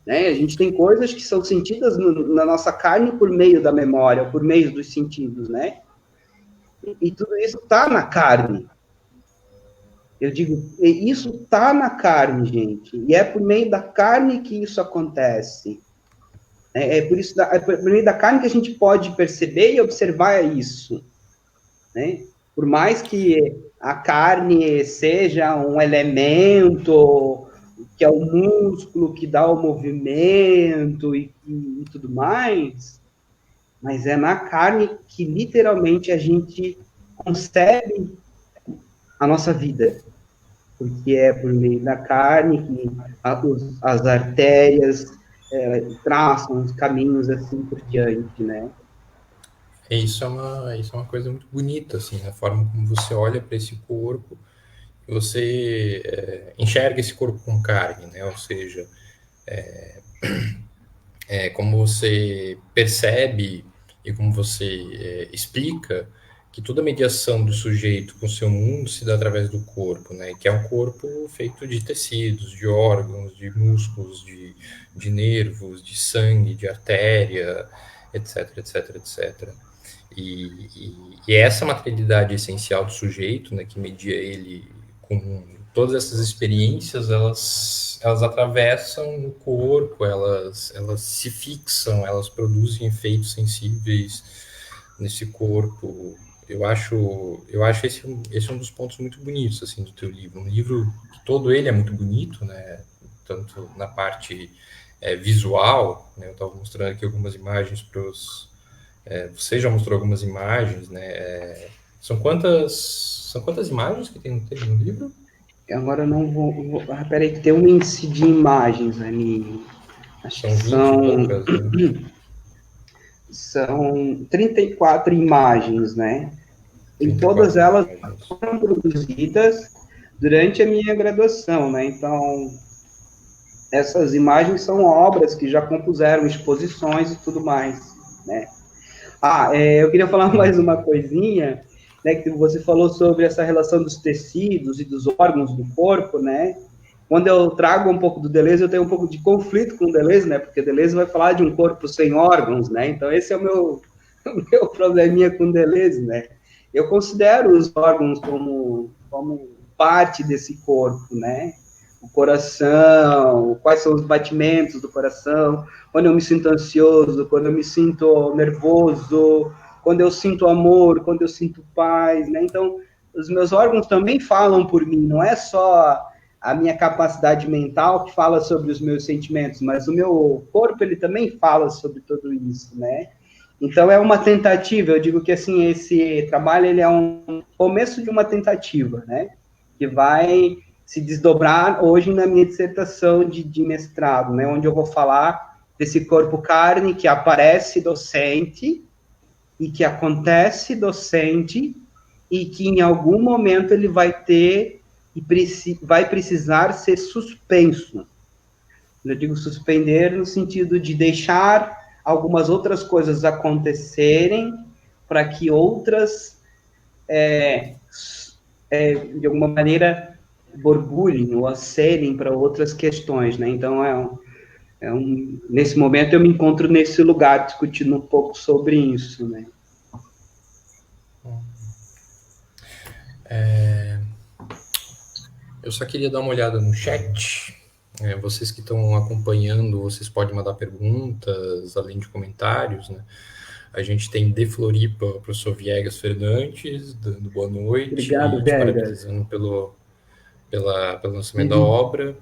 né? A gente tem coisas que são sentidas na nossa carne por meio da memória, por meio dos sentidos, né? E tudo isso está na carne. Eu digo, isso está na carne, gente. E é por meio da carne que isso acontece. É por meio da carne que a gente pode perceber e observar isso, né? Por mais que a carne seja um elemento, que é o músculo que dá o movimento e tudo mais, mas é na carne que literalmente a gente concebe a nossa vida. Porque é por meio da carne que as artérias traçam os caminhos assim por diante, né? Isso é uma coisa muito bonita, assim, a forma como você olha para esse corpo, você enxerga esse corpo com carne, né? Ou seja, como você percebe e como você explica que toda a mediação do sujeito com o seu mundo se dá através do corpo, né? Que é um corpo feito de tecidos, de órgãos, de músculos, de nervos, de sangue, de artéria, etc, etc, etc. E essa materialidade essencial do sujeito, né, que media ele com todas essas experiências, elas atravessam o corpo, elas se fixam, elas produzem efeitos sensíveis nesse corpo. Eu acho esse um dos pontos muito bonitos assim do teu livro. Um livro que todo ele é muito bonito, né? Tanto na parte visual, né? Eu estava mostrando aqui algumas imagens para os você já mostrou algumas imagens, né? São quantas imagens que tem no livro? Agora eu não vou peraí, que tem um índice de imagens ali. Acho São que 20 e poucas, né? São 34 imagens, né? E 34 todas elas imagens. foram produzidas durante a minha graduação, né? Então, essas imagens são obras que já compuseram exposições e tudo mais, né? Eu queria falar mais uma coisinha, né? Que você falou sobre essa relação dos tecidos e dos órgãos do corpo, né? Quando eu trago um pouco do Deleuze, eu tenho um pouco de conflito com o Deleuze, né? Porque Deleuze vai falar de um corpo sem órgãos, né? Então, esse é o meu probleminha com o Deleuze, né? Eu considero os órgãos como parte desse corpo, né? O coração, quais são os batimentos do coração, quando eu me sinto ansioso, quando eu me sinto nervoso, quando eu sinto amor, quando eu sinto paz, né? Então, os meus órgãos também falam por mim, não é só a minha capacidade mental que fala sobre os meus sentimentos, mas o meu corpo, ele também fala sobre tudo isso, né? Então, é uma tentativa, eu digo que, assim, esse trabalho, ele é um começo de uma tentativa, né? Que vai se desdobrar hoje na minha dissertação de mestrado, né? Onde eu vou falar desse corpo carne que aparece docente e que acontece docente e que em algum momento ele vai ter e vai precisar ser suspenso. Eu digo suspender no sentido de deixar algumas outras coisas acontecerem para que outras, de alguma maneira, borbulhem ou acelem para outras questões, né? Então, nesse momento eu me encontro nesse lugar discutindo um pouco sobre isso, né? Eu só queria dar uma olhada no chat. Vocês que estão acompanhando, vocês podem mandar perguntas, além de comentários, né? A gente tem de Floripa o professor Viegas Fernandes, dando boa noite. Obrigado, e te Viegas. parabenizando pelo lançamento da obra.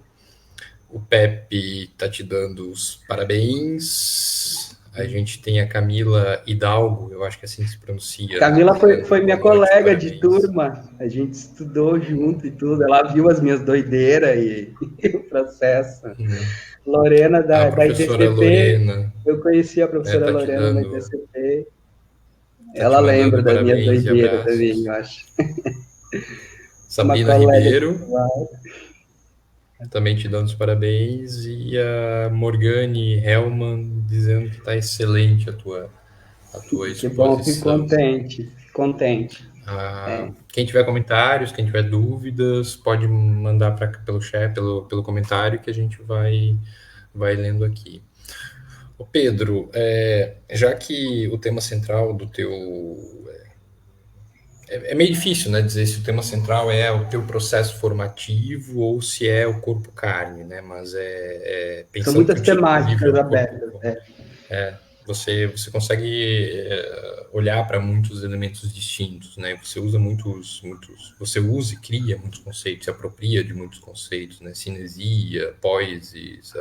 O Pepe está te dando os parabéns. A gente tem a Camila Hidalgo, eu acho que assim se pronuncia. Camila foi minha colega de turma, a gente estudou junto e tudo, ela viu as minhas doideiras e o processo. Lorena, da professora IDCP, Lorena, eu conheci a professora tá Lorena da IDCP, tá ela lembra das minhas parabéns e doideiras abraços. também, eu acho. Sabrina Ribeiro, também te dando os parabéns, e a Morgane Hellman dizendo que está excelente a tua exposição. Que bom, fico contente. Quem tiver comentários, quem tiver dúvidas, pode mandar pelo chat, pelo comentário, que a gente vai lendo aqui. Ô Pedro, já que o tema central do teu... É meio difícil, né, dizer se o tema central é o teu processo formativo ou se é o corpo-carne, né, mas pensando... São muitas temáticas abertas. Você consegue olhar para muitos elementos distintos, né? Você usa você usa e cria muitos conceitos, se apropria de muitos conceitos, né? Cinesia, poiesis,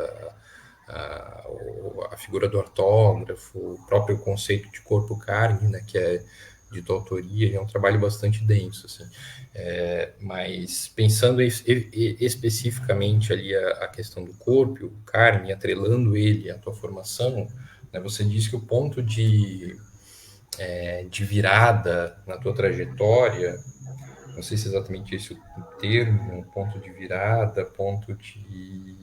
a figura do ortógrafo, o próprio conceito de corpo-carne, né? Que é de tua autoria, é um trabalho bastante denso, assim. Mas pensando especificamente ali a questão do corpo, o carne, atrelando ele à tua formação, né, você disse que o ponto de virada na tua trajetória, não sei se é exatamente esse o termo, ponto de virada, ponto de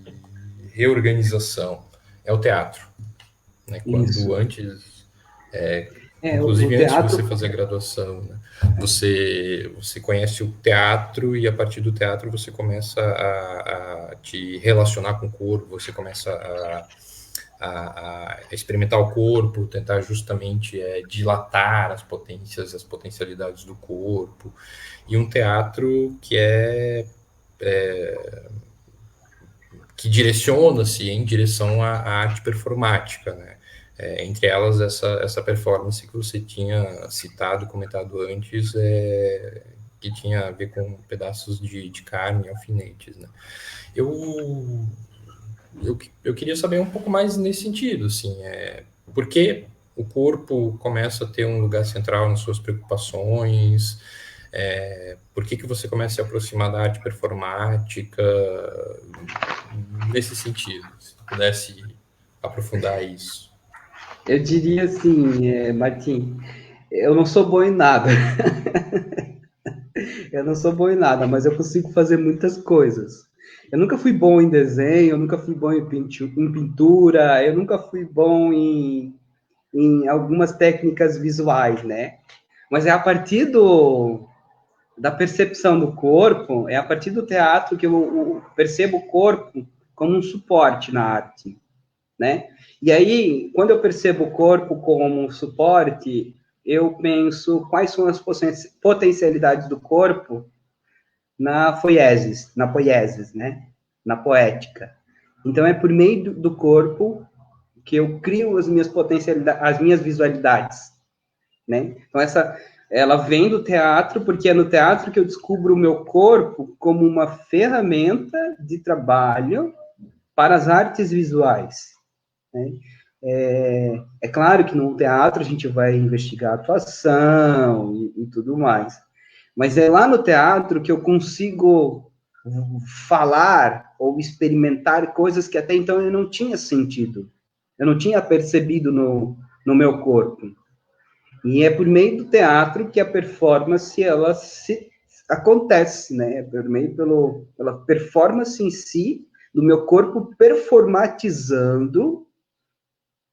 reorganização, é o teatro. Né? Quando Isso. Antes... inclusive, antes de você fazer a graduação, né? Você conhece o teatro e, a partir do teatro, você começa a te relacionar com o corpo, você começa a experimentar o corpo, tentar justamente dilatar as potencialidades do corpo, e um teatro que direciona-se em direção à arte performática, né? Entre elas, essa performance que você tinha citado, comentado antes, que tinha a ver com pedaços de carne e alfinetes, né? Eu queria saber um pouco mais nesse sentido, assim, por que o corpo começa a ter um lugar central nas suas preocupações, por que você começa a se aproximar da arte performática, nesse sentido, se pudesse aprofundar isso. Eu diria assim, Martim, eu não sou bom em nada. Eu não sou bom em nada, mas eu consigo fazer muitas coisas. Eu nunca fui bom em desenho, eu nunca fui bom em pintura, eu nunca fui bom em algumas técnicas visuais, né? Mas é a partir da percepção do corpo, é a partir do teatro que eu percebo o corpo como um suporte na arte, né? E aí, quando eu percebo o corpo como um suporte, eu penso quais são as potencialidades do corpo na poiesis, né? Na poética. Então, é por meio do corpo que eu crio as minhas potencialidades, as minhas visualidades, né? Então, ela vem do teatro, porque é no teatro que eu descubro o meu corpo como uma ferramenta de trabalho para as artes visuais, né? É claro que no teatro a gente vai investigar atuação e tudo mais, mas é lá no teatro que eu consigo falar ou experimentar coisas que até então eu não tinha sentido, eu não tinha percebido no meu corpo. E é por meio do teatro que a performance ela se acontece, né? É por meio pela performance em si, do meu corpo performatizando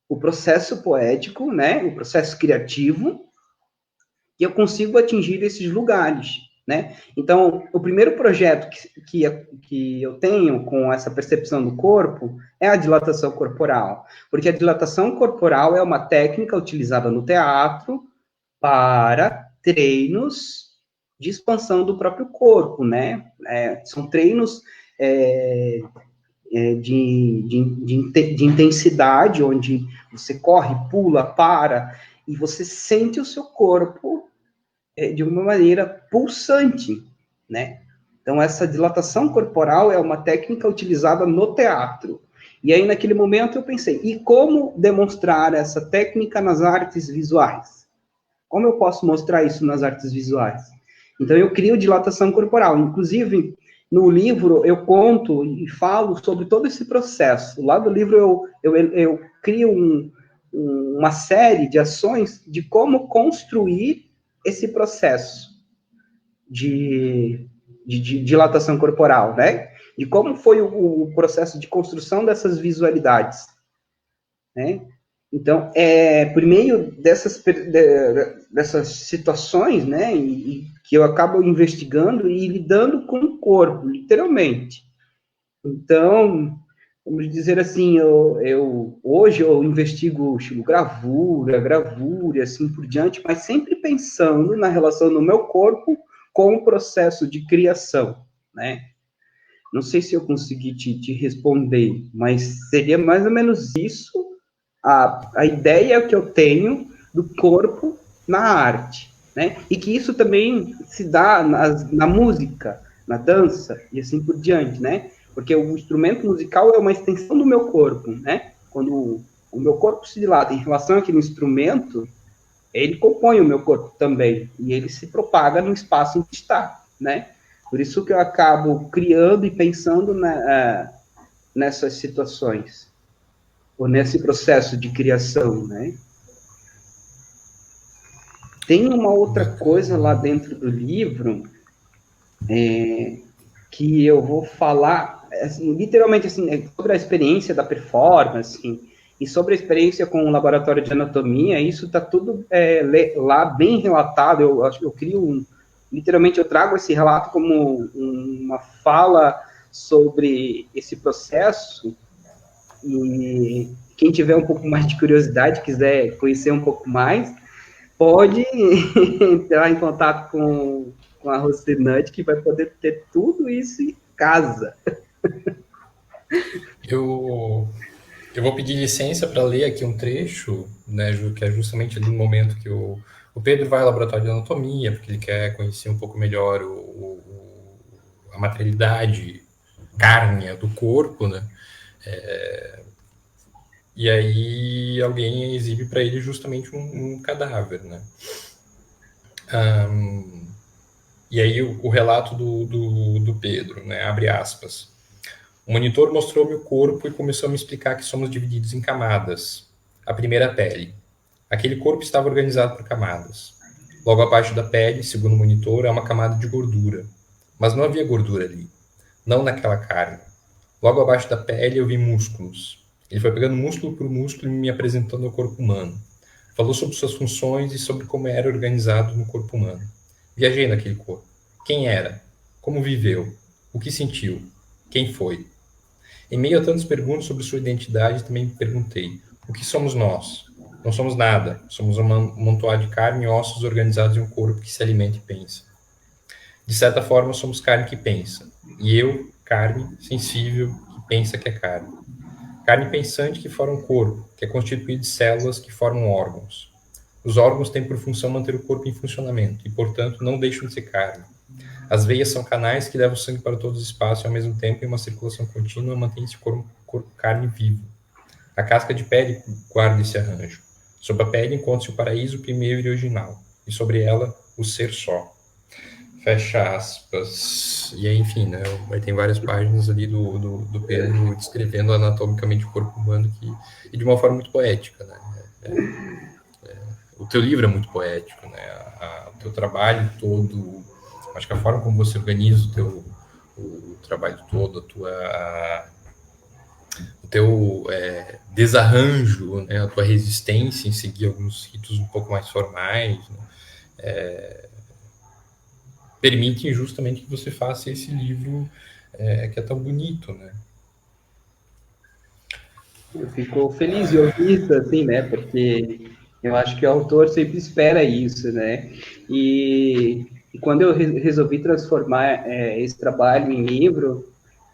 o processo poético, né? O processo criativo, que eu consigo atingir esses lugares, né? Então, o primeiro projeto que eu tenho com essa percepção do corpo é a dilatação corporal, porque a dilatação corporal é uma técnica utilizada no teatro para treinos de expansão do próprio corpo, né? São treinos de intensidade, onde você corre, pula, para, e você sente o seu corpo de uma maneira pulsante, né? Então, essa dilatação corporal é uma técnica utilizada no teatro. E aí, naquele momento, eu pensei, e como demonstrar essa técnica nas artes visuais? Como eu posso mostrar isso nas artes visuais? Então, eu crio dilatação corporal. Inclusive, no livro, eu conto e falo sobre todo esse processo. Lá do livro, eu crio uma série de ações de como construir esse processo de dilatação corporal, né? De como foi o processo de construção dessas visualidades, né? Então, por meio dessas situações, né, que eu acabo investigando e lidando com o corpo, literalmente. Então, vamos dizer assim, hoje eu investigo estilo gravura, e assim por diante, mas sempre pensando na relação do meu corpo com o processo de criação, né? Não sei se eu consegui te responder, mas seria mais ou menos isso a ideia que eu tenho do corpo na arte, né? E que isso também se dá na música, na dança e assim por diante, né? Porque o instrumento musical é uma extensão do meu corpo, né? Quando o meu corpo se dilata em relação àquele instrumento, ele compõe o meu corpo também, e ele se propaga no espaço em que está, né? Por isso que eu acabo criando e pensando nessas situações, ou nesse processo de criação, né? Tem uma outra coisa lá dentro do livro que eu vou falar, assim, literalmente, assim, sobre a experiência da performance, assim, e sobre a experiência com o laboratório de anatomia. Isso está tudo lá bem relatado. Eu crio literalmente, eu trago esse relato como uma fala sobre esse processo, e quem tiver um pouco mais de curiosidade, quiser conhecer um pouco mais, pode entrar em contato com a Rocinante, que vai poder ter tudo isso em casa. Eu vou pedir licença para ler aqui um trecho, né, que é justamente ali no momento que o Pedro vai ao laboratório de anatomia, porque ele quer conhecer um pouco melhor a materialidade cárnea do corpo, né? E aí alguém exibe para ele justamente um cadáver, né? E aí o relato do Pedro, né? Abre aspas. O monitor mostrou-me o corpo e começou a me explicar que somos divididos em camadas. A primeira, a pele. Aquele corpo estava organizado por camadas. Logo abaixo da pele, segundo o monitor, há uma camada de gordura. Mas não havia gordura ali. Não naquela carne. Logo abaixo da pele eu vi músculos. Ele foi pegando músculo por músculo e me apresentando ao corpo humano. Falou sobre suas funções e sobre como era organizado no corpo humano. Viajei naquele corpo. Quem era? Como viveu? O que sentiu? Quem foi? Em meio a tantas perguntas sobre sua identidade, também me perguntei: o que somos nós? Não somos nada. Somos um amontoado de carne e ossos organizados em um corpo que se alimenta e pensa. De certa forma, somos carne que pensa. E eu, carne, sensível, que pensa que é carne. Carne pensante que forma um corpo, que é constituído de células que formam órgãos. Os órgãos têm por função manter o corpo em funcionamento e, portanto, não deixam de ser carne. As veias são canais que levam o sangue para todos os espaços e, ao mesmo tempo, em uma circulação contínua, mantém esse corpo carne vivo. A casca de pele guarda esse arranjo. Sob a pele encontra-se o paraíso primeiro e original, e sobre ela, o ser só. Fecha aspas. E aí, enfim, né? Vai ter várias páginas ali do Pedro descrevendo anatomicamente o corpo humano e de uma forma muito poética, né? o teu livro é muito poético, né? O teu trabalho todo, acho que a forma como você organiza o trabalho todo, o teu desarranjo, né? A tua resistência em seguir alguns ritos um pouco mais formais, né? Permitem justamente que você faça esse livro que é tão bonito, né? Eu fico feliz de ouvir isso, assim, né? Porque eu acho que o autor sempre espera isso, né? E quando eu resolvi transformar esse trabalho em livro,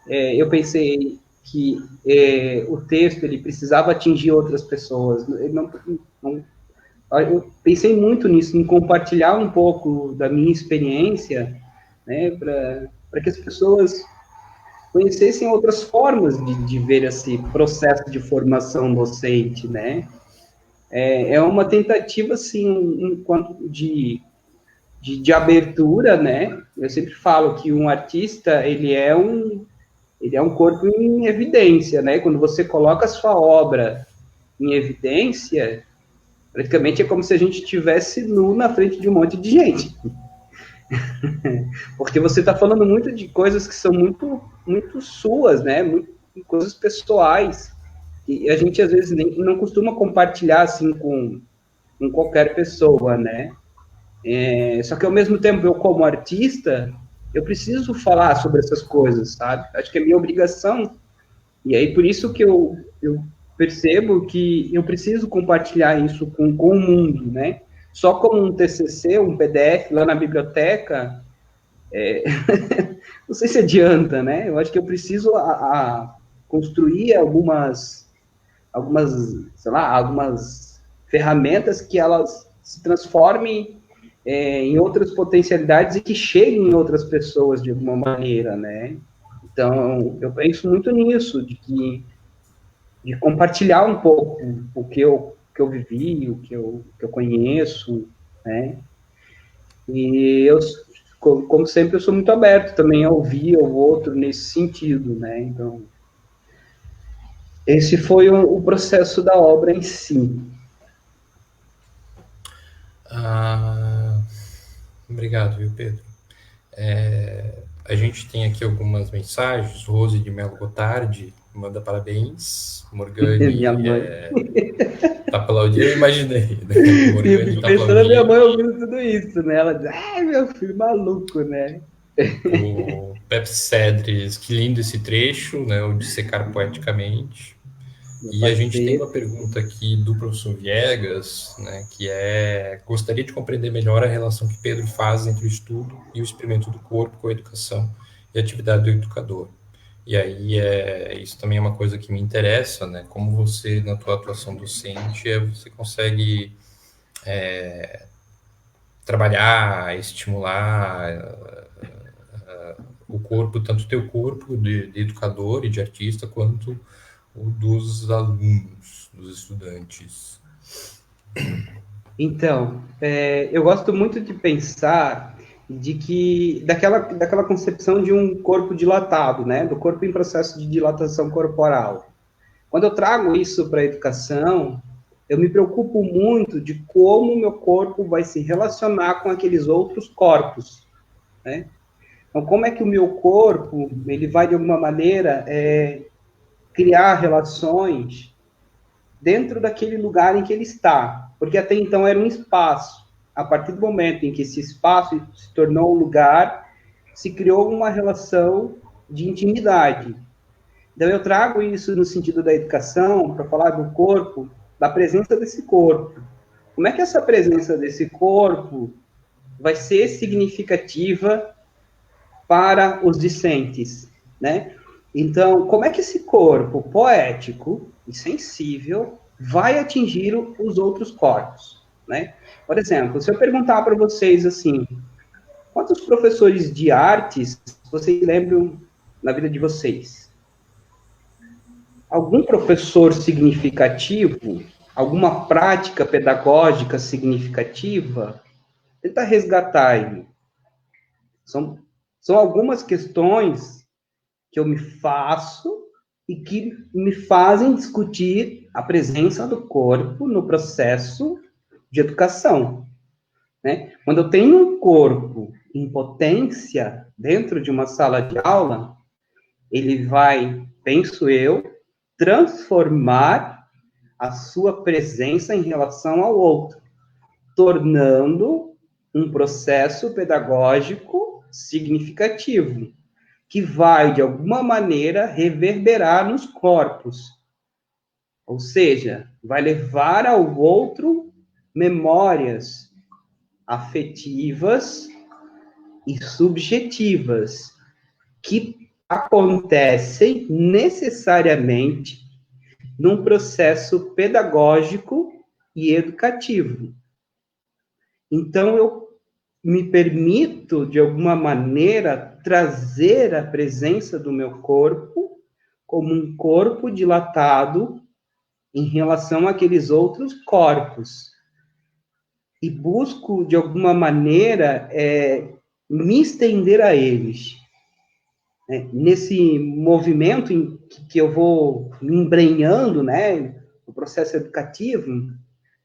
eu pensei que o texto ele precisava atingir outras pessoas. Não, eu pensei muito nisso, em compartilhar um pouco da minha experiência, né? Para que as pessoas conhecessem outras formas de ver esse processo de formação docente, né? É uma tentativa, assim, enquanto de abertura, né? Eu sempre falo que um artista, ele é um corpo em evidência, né? Quando você coloca a sua obra em evidência, praticamente é como se a gente estivesse nu na frente de um monte de gente. Porque você está falando muito de coisas que são muito suas, né? Muito, coisas pessoais. E a gente, às vezes, nem, não costuma compartilhar, assim, com qualquer pessoa, né? Só que, ao mesmo tempo, eu, como artista, eu preciso falar sobre essas coisas, sabe? Acho que é minha obrigação. E aí, por isso que eu percebo que eu preciso compartilhar isso com o mundo, né? Só como um TCC, um PDF lá na biblioteca, não sei se adianta, né? Eu acho que eu preciso construir algumas, sei lá, algumas ferramentas que elas se transformem em outras potencialidades e que cheguem em outras pessoas de alguma maneira, né? Então, eu penso muito nisso, de compartilhar um pouco o que eu vivi, que eu conheço, né? E eu, como sempre, eu sou muito aberto também a ouvir o outro nesse sentido, né? Então, esse foi o processo da obra em si. Obrigado, viu, Pedro? A gente tem aqui algumas mensagens. Rose de Melo Gotardi manda parabéns. Minha Morgane mãe. tá aplaudindo. Eu imaginei, né? E eu Morgane fico tá pensando na minha aplaudindo. mãe ouvindo tudo isso, né? Ela diz, ai, meu filho maluco, né? O Pepe Cedres, que lindo esse trecho, né? O de secar poeticamente. Meu E a gente tem parceiro. uma pergunta aqui do professor Viegas, né, que gostaria de compreender melhor a relação que Pedro faz entre o estudo e o experimento do corpo com a educação e a atividade do educador. E aí, isso também é uma coisa que me interessa, né, como você, na tua atuação docente, você consegue trabalhar, estimular o corpo, tanto o teu corpo de educador e de artista, quanto o dos alunos, dos estudantes. Então, eu gosto muito de pensar daquela concepção de um corpo dilatado, né? Do corpo em processo de dilatação corporal. Quando eu trago isso para a educação, eu me preocupo muito de como o meu corpo vai se relacionar com aqueles outros corpos, né? Então, como é que o meu corpo ele vai de alguma maneira criar relações dentro daquele lugar em que ele está, porque até então era um espaço. A partir do momento em que esse espaço se tornou um lugar, se criou uma relação de intimidade. Então, eu trago isso no sentido da educação, para falar do corpo, da presença desse corpo. Como é que essa presença desse corpo vai ser significativa para os discentes, né? Então, como é que esse corpo poético e sensível vai atingir os outros corpos, né? Por exemplo, se eu perguntar para vocês assim, quantos professores de artes vocês lembram na vida de vocês? Algum professor significativo? Alguma prática pedagógica significativa? Tenta resgatar aí. São algumas questões que eu me faço e que me fazem discutir a presença do corpo no processo de educação, né? Quando eu tenho um corpo em potência dentro de uma sala de aula, ele vai, penso eu, transformar a sua presença em relação ao outro, tornando um processo pedagógico significativo, que vai, de alguma maneira, reverberar nos corpos. Ou seja, vai levar ao outro memórias afetivas e subjetivas que acontecem necessariamente num processo pedagógico e educativo. Então, eu me permito, de alguma maneira, trazer a presença do meu corpo como um corpo dilatado em relação àqueles outros corpos. E busco, de alguma maneira, me estender a eles. Nesse movimento em que eu vou me embrenhando, né, no processo educativo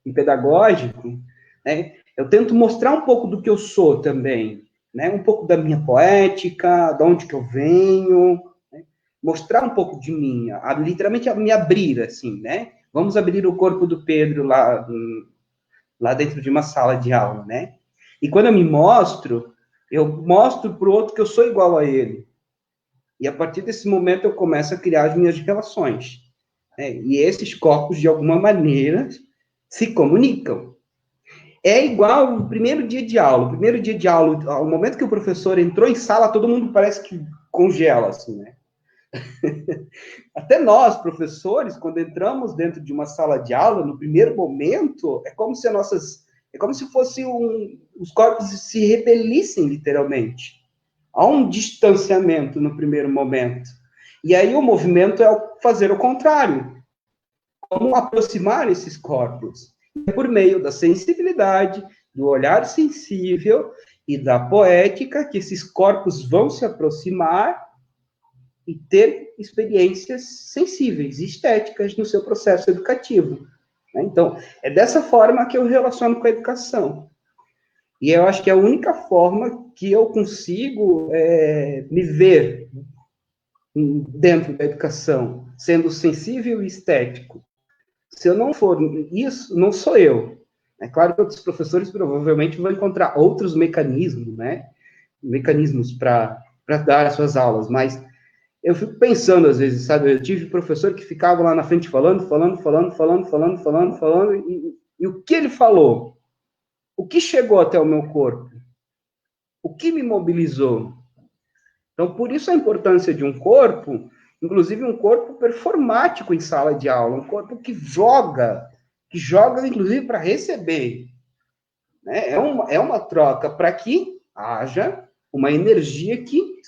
e pedagógico, né, eu tento mostrar um pouco do que eu sou também, né, um pouco da minha poética, de onde que eu venho, né, mostrar um pouco de mim, literalmente me abrir, assim, né, vamos abrir o corpo do Pedro lá dentro de uma sala de aula, né, e quando eu mostro para o outro que eu sou igual a ele. E a partir desse momento eu começo a criar as minhas relações. Né? E esses corpos, de alguma maneira, se comunicam. É igual o primeiro dia de aula. O primeiro dia de aula, ao momento que o professor entrou em sala, todo mundo parece que congela, assim, né? Até nós, professores, quando entramos dentro de uma sala de aula, no primeiro momento, é como se os corpos se repelissem, literalmente. Há um distanciamento no primeiro momento. E aí o movimento é fazer o contrário. Como aproximar esses corpos? É por meio da sensibilidade, do olhar sensível e da poética que esses corpos vão se aproximar e ter experiências sensíveis, estéticas no seu processo educativo. Então, é dessa forma que eu relaciono com a educação. E eu acho que é a única forma que eu consigo me ver dentro da educação, sendo sensível e estético. Se eu não for isso, não sou eu. É claro que outros professores provavelmente vão encontrar outros mecanismos, né? Mecanismos para dar as suas aulas, mas eu fico pensando às vezes, sabe? Eu tive professor que ficava lá na frente falando, e o que ele falou? O que chegou até o meu corpo? O que me mobilizou? Então, por isso a importância de um corpo, inclusive um corpo performático em sala de aula, um corpo que joga inclusive para receber. Né? É uma troca para que haja uma energia que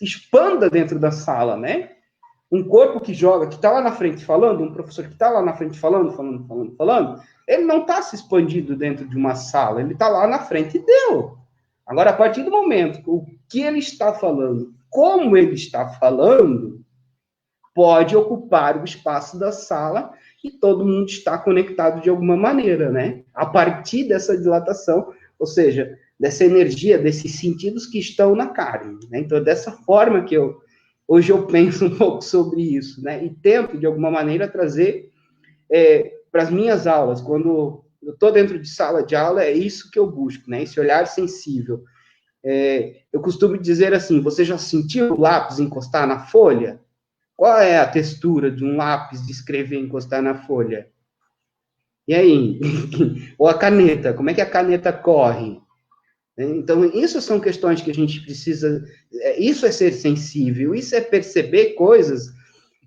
expanda dentro da sala, né? Um corpo que joga, que está lá na frente falando, um professor que está lá na frente falando, ele não está se expandindo dentro de uma sala, ele está lá na frente e deu. Agora, a partir do momento o que ele está falando, como ele está falando, pode ocupar o espaço da sala e todo mundo está conectado de alguma maneira, né? A partir dessa dilatação, ou seja, dessa energia, desses sentidos que estão na carne. Né? Então, é dessa forma que hoje eu penso um pouco sobre isso, né? E tento, de alguma maneira, trazer para as minhas aulas, quando eu estou dentro de sala de aula, é isso que eu busco, né? Esse olhar sensível. Eu costumo dizer assim, você já sentiu o lápis encostar na folha? Qual é a textura de um lápis de escrever encostar na folha? E aí? Ou a caneta, como é que a caneta corre? Então, isso são questões que a gente precisa. Isso é ser sensível, isso é perceber coisas,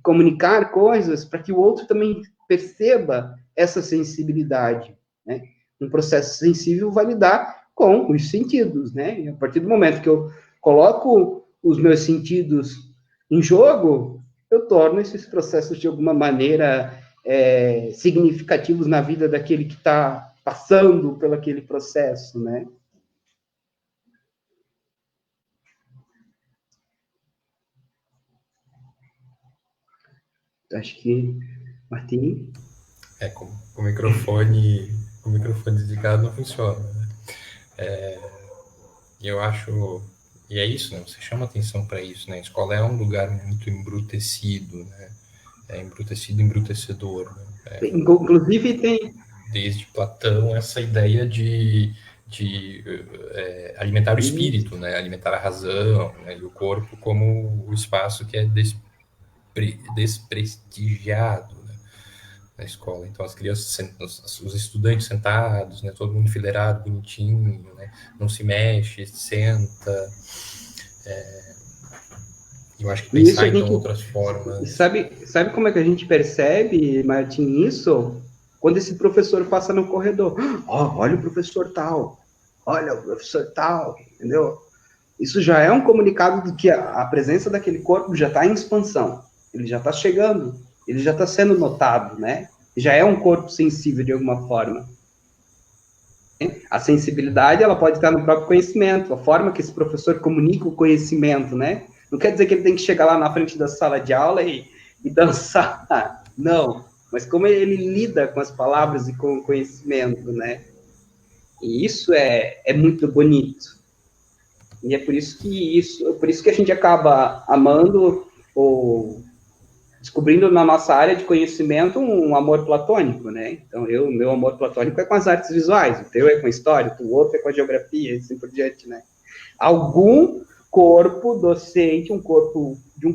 comunicar coisas, para que o outro também perceba essa sensibilidade. Né? Um processo sensível vai lidar com os sentidos. Né? E a partir do momento que eu coloco os meus sentidos em jogo, eu torno esses processos, de alguma maneira, significativos na vida daquele que está passando pelo aquele processo, né? Acho que, Martim? Com o microfone desligado não funciona, né? Eu acho, e é isso, né? Você chama atenção para isso, né? A escola é um lugar muito embrutecido, né? É embrutecido, embrutecedor, né? Inclusive tem Desde Platão essa ideia de alimentar o isso. espírito, né? Alimentar a razão, né? E o corpo como o espaço que é desprestigiado, né? Na escola. Então as crianças, os estudantes sentados, né? Todo mundo fileirado, bonitinho, né? Não se mexe, senta. Eu acho que E isso pensar a então gente outras formas. sabe como é que a gente percebe, Martim, isso? Quando esse professor passa no corredor. Ó, olha o professor tal. Olha o professor tal, entendeu? Isso já é um comunicado de que a presença daquele corpo já está em expansão. Ele já está chegando, ele já está sendo notado, né? Já é um corpo sensível de alguma forma. A sensibilidade, ela pode estar no próprio conhecimento, a forma que esse professor comunica o conhecimento, né? Não quer dizer que ele tem que chegar lá na frente da sala de aula e dançar, não. Mas como ele lida com as palavras e com o conhecimento, né? E isso é muito bonito. E é por isso que a gente acaba amando ou descobrindo na nossa área de conhecimento um amor platônico, né? Então, meu amor platônico é com as artes visuais, o teu é com a história, o outro é com a geografia, e assim por diante, né? Algum corpo docente, de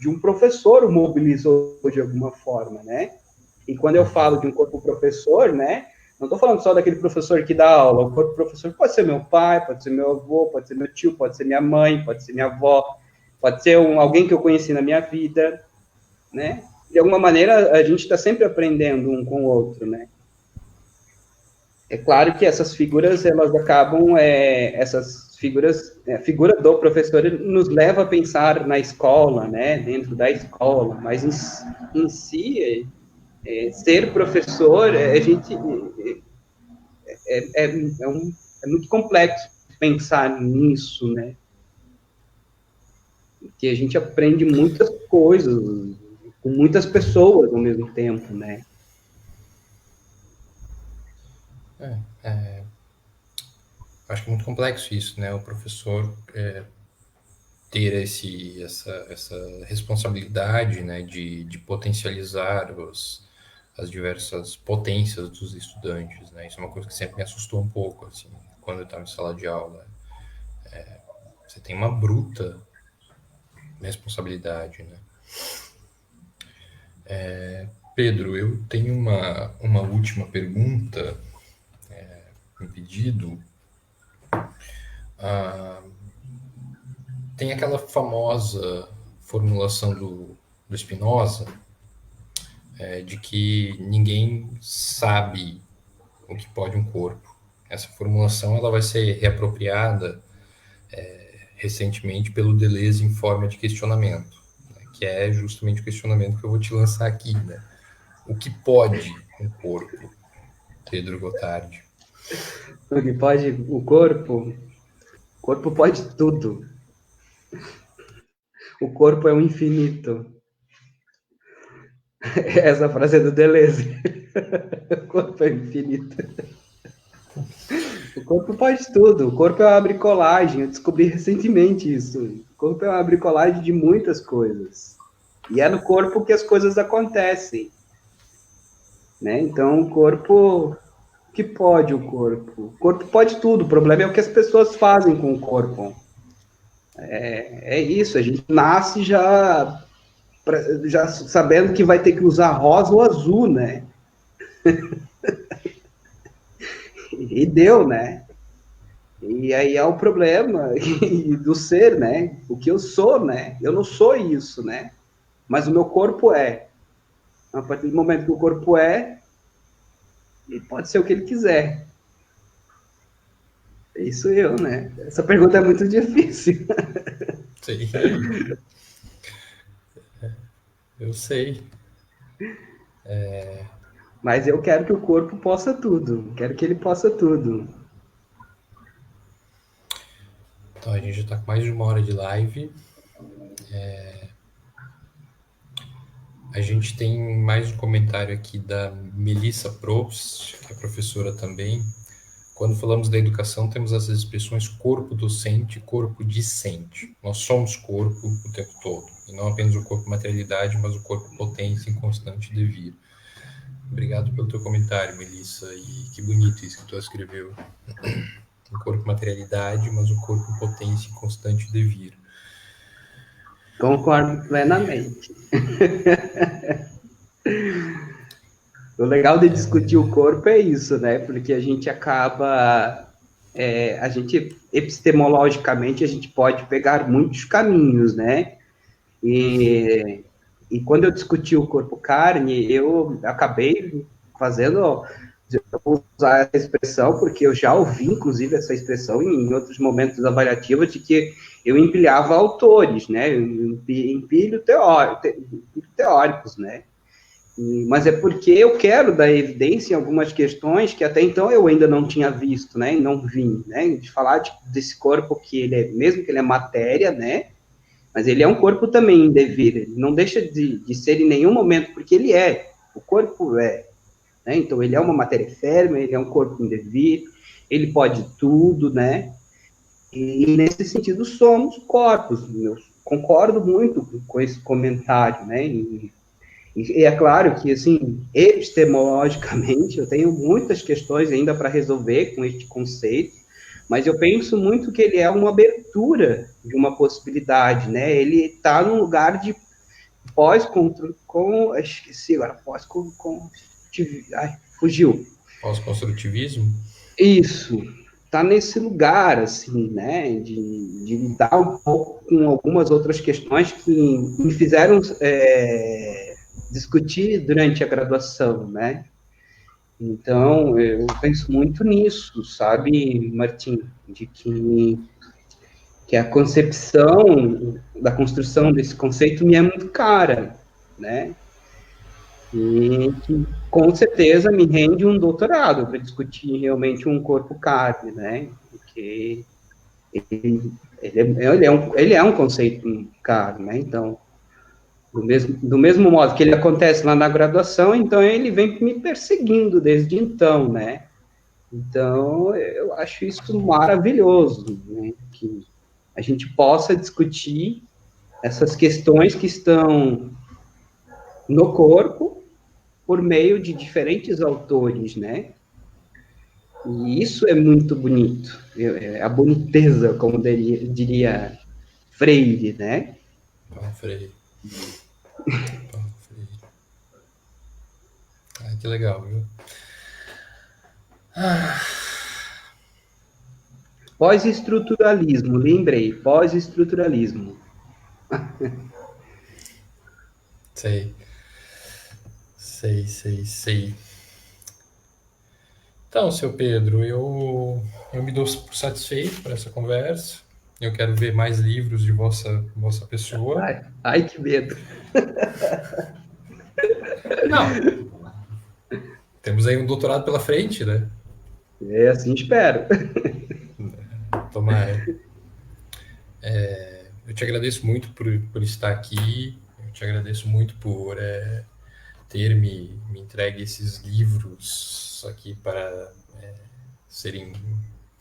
um professor o mobilizou de alguma forma, né? E quando eu falo de um corpo professor, né? Não estou falando só daquele professor que dá aula. O corpo professor pode ser meu pai, pode ser meu avô, pode ser meu tio, pode ser minha mãe, pode ser minha avó, pode ser alguém que eu conheci na minha vida, né? De alguma maneira, a gente está sempre aprendendo um com o outro, né? É claro que essas figuras, elas acabam, a figura do professor nos leva a pensar na escola, né? Dentro da escola, mas em si, ser professor, é, é, é muito complexo pensar nisso, né? Que a gente aprende muitas coisas com muitas pessoas ao mesmo tempo, né? Acho que é muito complexo isso, né? O professor ter essa responsabilidade, né? De potencializar as diversas potências dos estudantes, né? Isso é uma coisa que sempre me assustou um pouco, assim, quando eu estava em sala de aula. Você tem uma bruta responsabilidade, né? Pedro, eu tenho uma última pergunta, um pedido. Tem aquela famosa formulação do Spinoza, de que ninguém sabe o que pode um corpo. Essa formulação ela vai ser reapropriada recentemente pelo Deleuze em forma de questionamento, né, que é justamente o questionamento que eu vou te lançar aqui. Né? O que pode um corpo, Pedro Gotardi? O que pode o corpo pode tudo. O corpo é o infinito. Essa frase é do Deleuze. O corpo é infinito. O corpo pode tudo. O corpo é uma bricolagem. Eu descobri recentemente isso. O corpo é uma bricolagem de muitas coisas. E é no corpo que as coisas acontecem. Né? Então, o corpo. O que pode o corpo? O corpo pode tudo. O problema é o que as pessoas fazem com o corpo. É isso. A gente nasce já sabendo que vai ter que usar rosa ou azul, né? E deu, né? E aí é o problema do ser, né? O que eu sou, né? Eu não sou isso, né? Mas o meu corpo é. A partir do momento que o corpo é, ele pode ser o que ele quiser. É isso eu, né? Essa pergunta é muito difícil. Sei, eu sei. Mas eu quero que o corpo possa tudo. Quero que ele possa tudo. Então, a gente já está com mais de uma hora de live. A gente tem mais um comentário aqui da Melissa Probst, que é professora também. Quando falamos da educação, temos as expressões corpo docente e corpo discente. Nós somos corpo o tempo todo, e não apenas o corpo materialidade, mas o corpo potência em constante devir. Obrigado pelo teu comentário, Melissa, e que bonito isso que tu escreveu. Um corpo materialidade, mas um corpo potência em constante devir. Concordo plenamente. O legal de discutir o corpo é isso, né? Porque a gente acaba, a gente epistemologicamente a gente pode pegar muitos caminhos, né? E quando eu discuti o corpo-carne, eu acabei fazendo usar essa expressão, porque eu já ouvi, inclusive, essa expressão em outros momentos avaliativos, de que eu empilhava autores, né? Eu empilho teóricos, né? Mas é porque eu quero dar evidência em algumas questões que até então eu ainda não tinha visto, né? E não vim, né? De falar desse corpo que ele é, mesmo que ele é matéria, né? Mas ele é um corpo também em devir, ele não deixa de ser em nenhum momento, porque ele é, o corpo é. Né? Então, ele é uma matéria férrea, ele é um corpo em devir, ele pode tudo, né? E nesse sentido, somos corpos. Eu concordo muito com esse comentário, né? E é claro que, assim, epistemologicamente, eu tenho muitas questões ainda para resolver com este conceito, mas eu penso muito que ele é uma abertura de uma possibilidade, né? Ele está num lugar de esqueci agora, fugiu. Pós-construtivismo? Isso, está nesse lugar, assim, né? De lidar um pouco com algumas outras questões que me fizeram discutir durante a graduação, né? Então, eu penso muito nisso, sabe, Martim, de que a concepção da construção desse conceito me é muito cara, né? E que, com certeza, me rende um doutorado para discutir realmente um corpo-carne, né? Porque ele é um conceito caro, né? Então, do mesmo modo que ele acontece lá na graduação, então ele vem me perseguindo desde então, né? Então, eu acho isso maravilhoso, né? Que a gente possa discutir essas questões que estão no corpo por meio de diferentes autores, né? E isso é muito bonito, a boniteza, como diria Freire, né? Paulo Freire. Paulo Freire. Ah, que legal, viu? Pós-estruturalismo, lembrei, pós-estruturalismo. Sei. Sei, sei, sei. Então, seu Pedro, eu me dou por satisfeito por essa conversa. Eu quero ver mais livros de vossa pessoa. Ai, que medo. Não, temos aí um doutorado pela frente, né? É assim, espero. Tomara. Eu te agradeço muito por estar aqui. Eu te agradeço muito por ter me entregue esses livros aqui para serem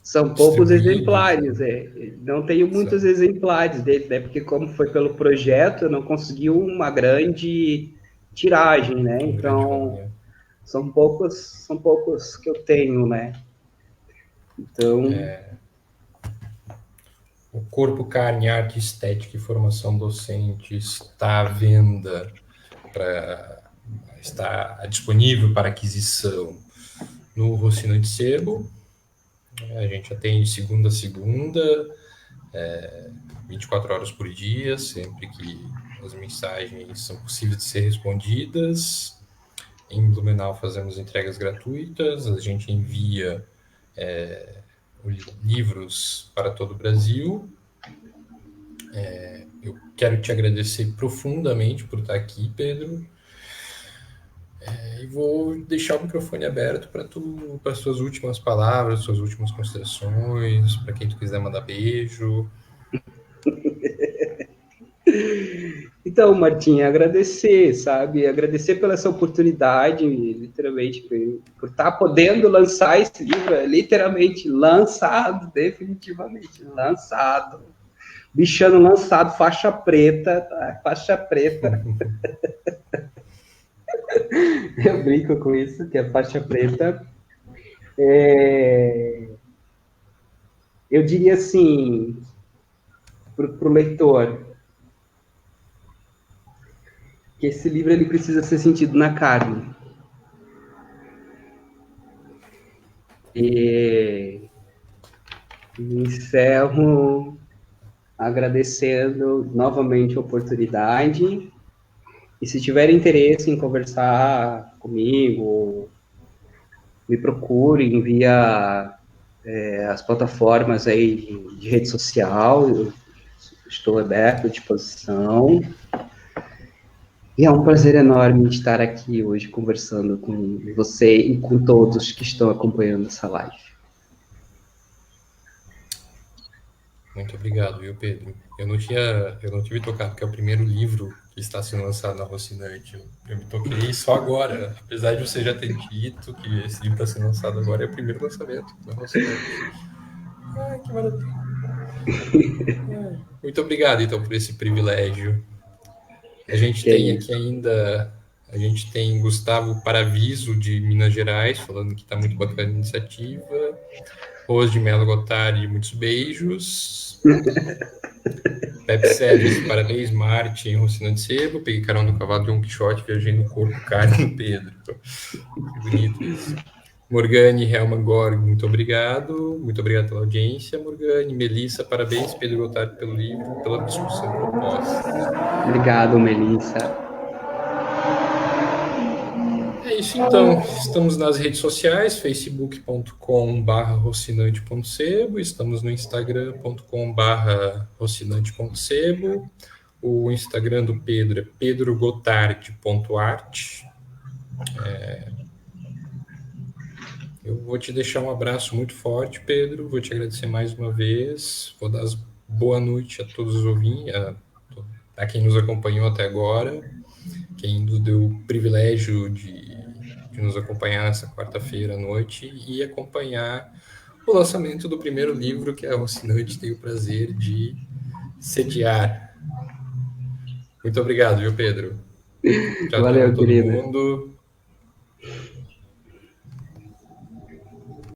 São poucos distribuídos. exemplares, não tenho muitos exemplares dele, né? Porque como foi pelo projeto, eu não consegui uma grande tiragem, né? Um grande Então, volume. são poucos que eu tenho, né? Então, O Corpo, Carne, Arte, Estética e Formação Docente está à venda, está disponível para aquisição no Rocinante Sebo. A gente atende segunda a segunda, 24 horas por dia, sempre que as mensagens são possíveis de ser respondidas. Em Blumenau fazemos entregas gratuitas, a gente envia livros para todo o Brasil. Eu quero te agradecer profundamente por estar aqui, Pedro. E vou deixar o microfone aberto para as suas últimas palavras, suas últimas considerações, para quem tu quiser mandar beijo. Então, Martim, agradecer, sabe? Agradecer pela essa oportunidade, literalmente, por estar podendo lançar esse livro, literalmente lançado, definitivamente lançado. Bichano lançado, faixa preta, tá? Faixa preta. Eu brinco com isso, que é faixa preta. Eu diria assim, para o leitor, que esse livro ele precisa ser sentido na carne. E encerro agradecendo novamente a oportunidade. E se tiver interesse em conversar comigo, me procurem via as plataformas aí de rede social. Eu estou aberto à disposição. E é um prazer enorme estar aqui hoje conversando com você e com todos que estão acompanhando essa live. Muito obrigado, viu, Pedro? Eu não tive tocado, que é o primeiro livro que está sendo lançado na Rocinante. Eu me toquei só agora, apesar de você já ter dito que esse livro está sendo lançado agora, é o primeiro lançamento na Rocinante. Ah, que maravilha. Muito obrigado, então, por esse privilégio. A gente tem aqui ainda, a gente tem Gustavo Paraviso, de Minas Gerais, falando que está muito bacana a iniciativa. Rose de Melo Gotardi, muitos beijos. Pepe Sérgio, parabéns, Martin, Rocinante Sebo. Peguei carona no cavalo de um Quixote, viajei no corpo, carne no Pedro. Que bonito isso. Morgane Helman Gorg, muito obrigado. Muito obrigado pela audiência, Morgane. Melissa, parabéns, Pedro Gotardi, pelo livro, pela discussão proposta. Obrigado, Melissa. É isso então, estamos nas redes sociais, facebook.com/rocinante.sebo, estamos no instagram.com/rocinante.sebo, o Instagram do Pedro é pedrogotardi.art. Eu vou te deixar um abraço muito forte, Pedro, vou te agradecer mais uma vez, vou dar boa noite a todos os ouvintes, a quem nos acompanhou até agora, quem nos deu o privilégio de nos acompanhar nessa quarta-feira à noite e acompanhar o lançamento do primeiro livro que a Rocinante tem o prazer de sediar. Muito obrigado, viu, Pedro? Tchau, Valeu, tchau, todo querido. mundo.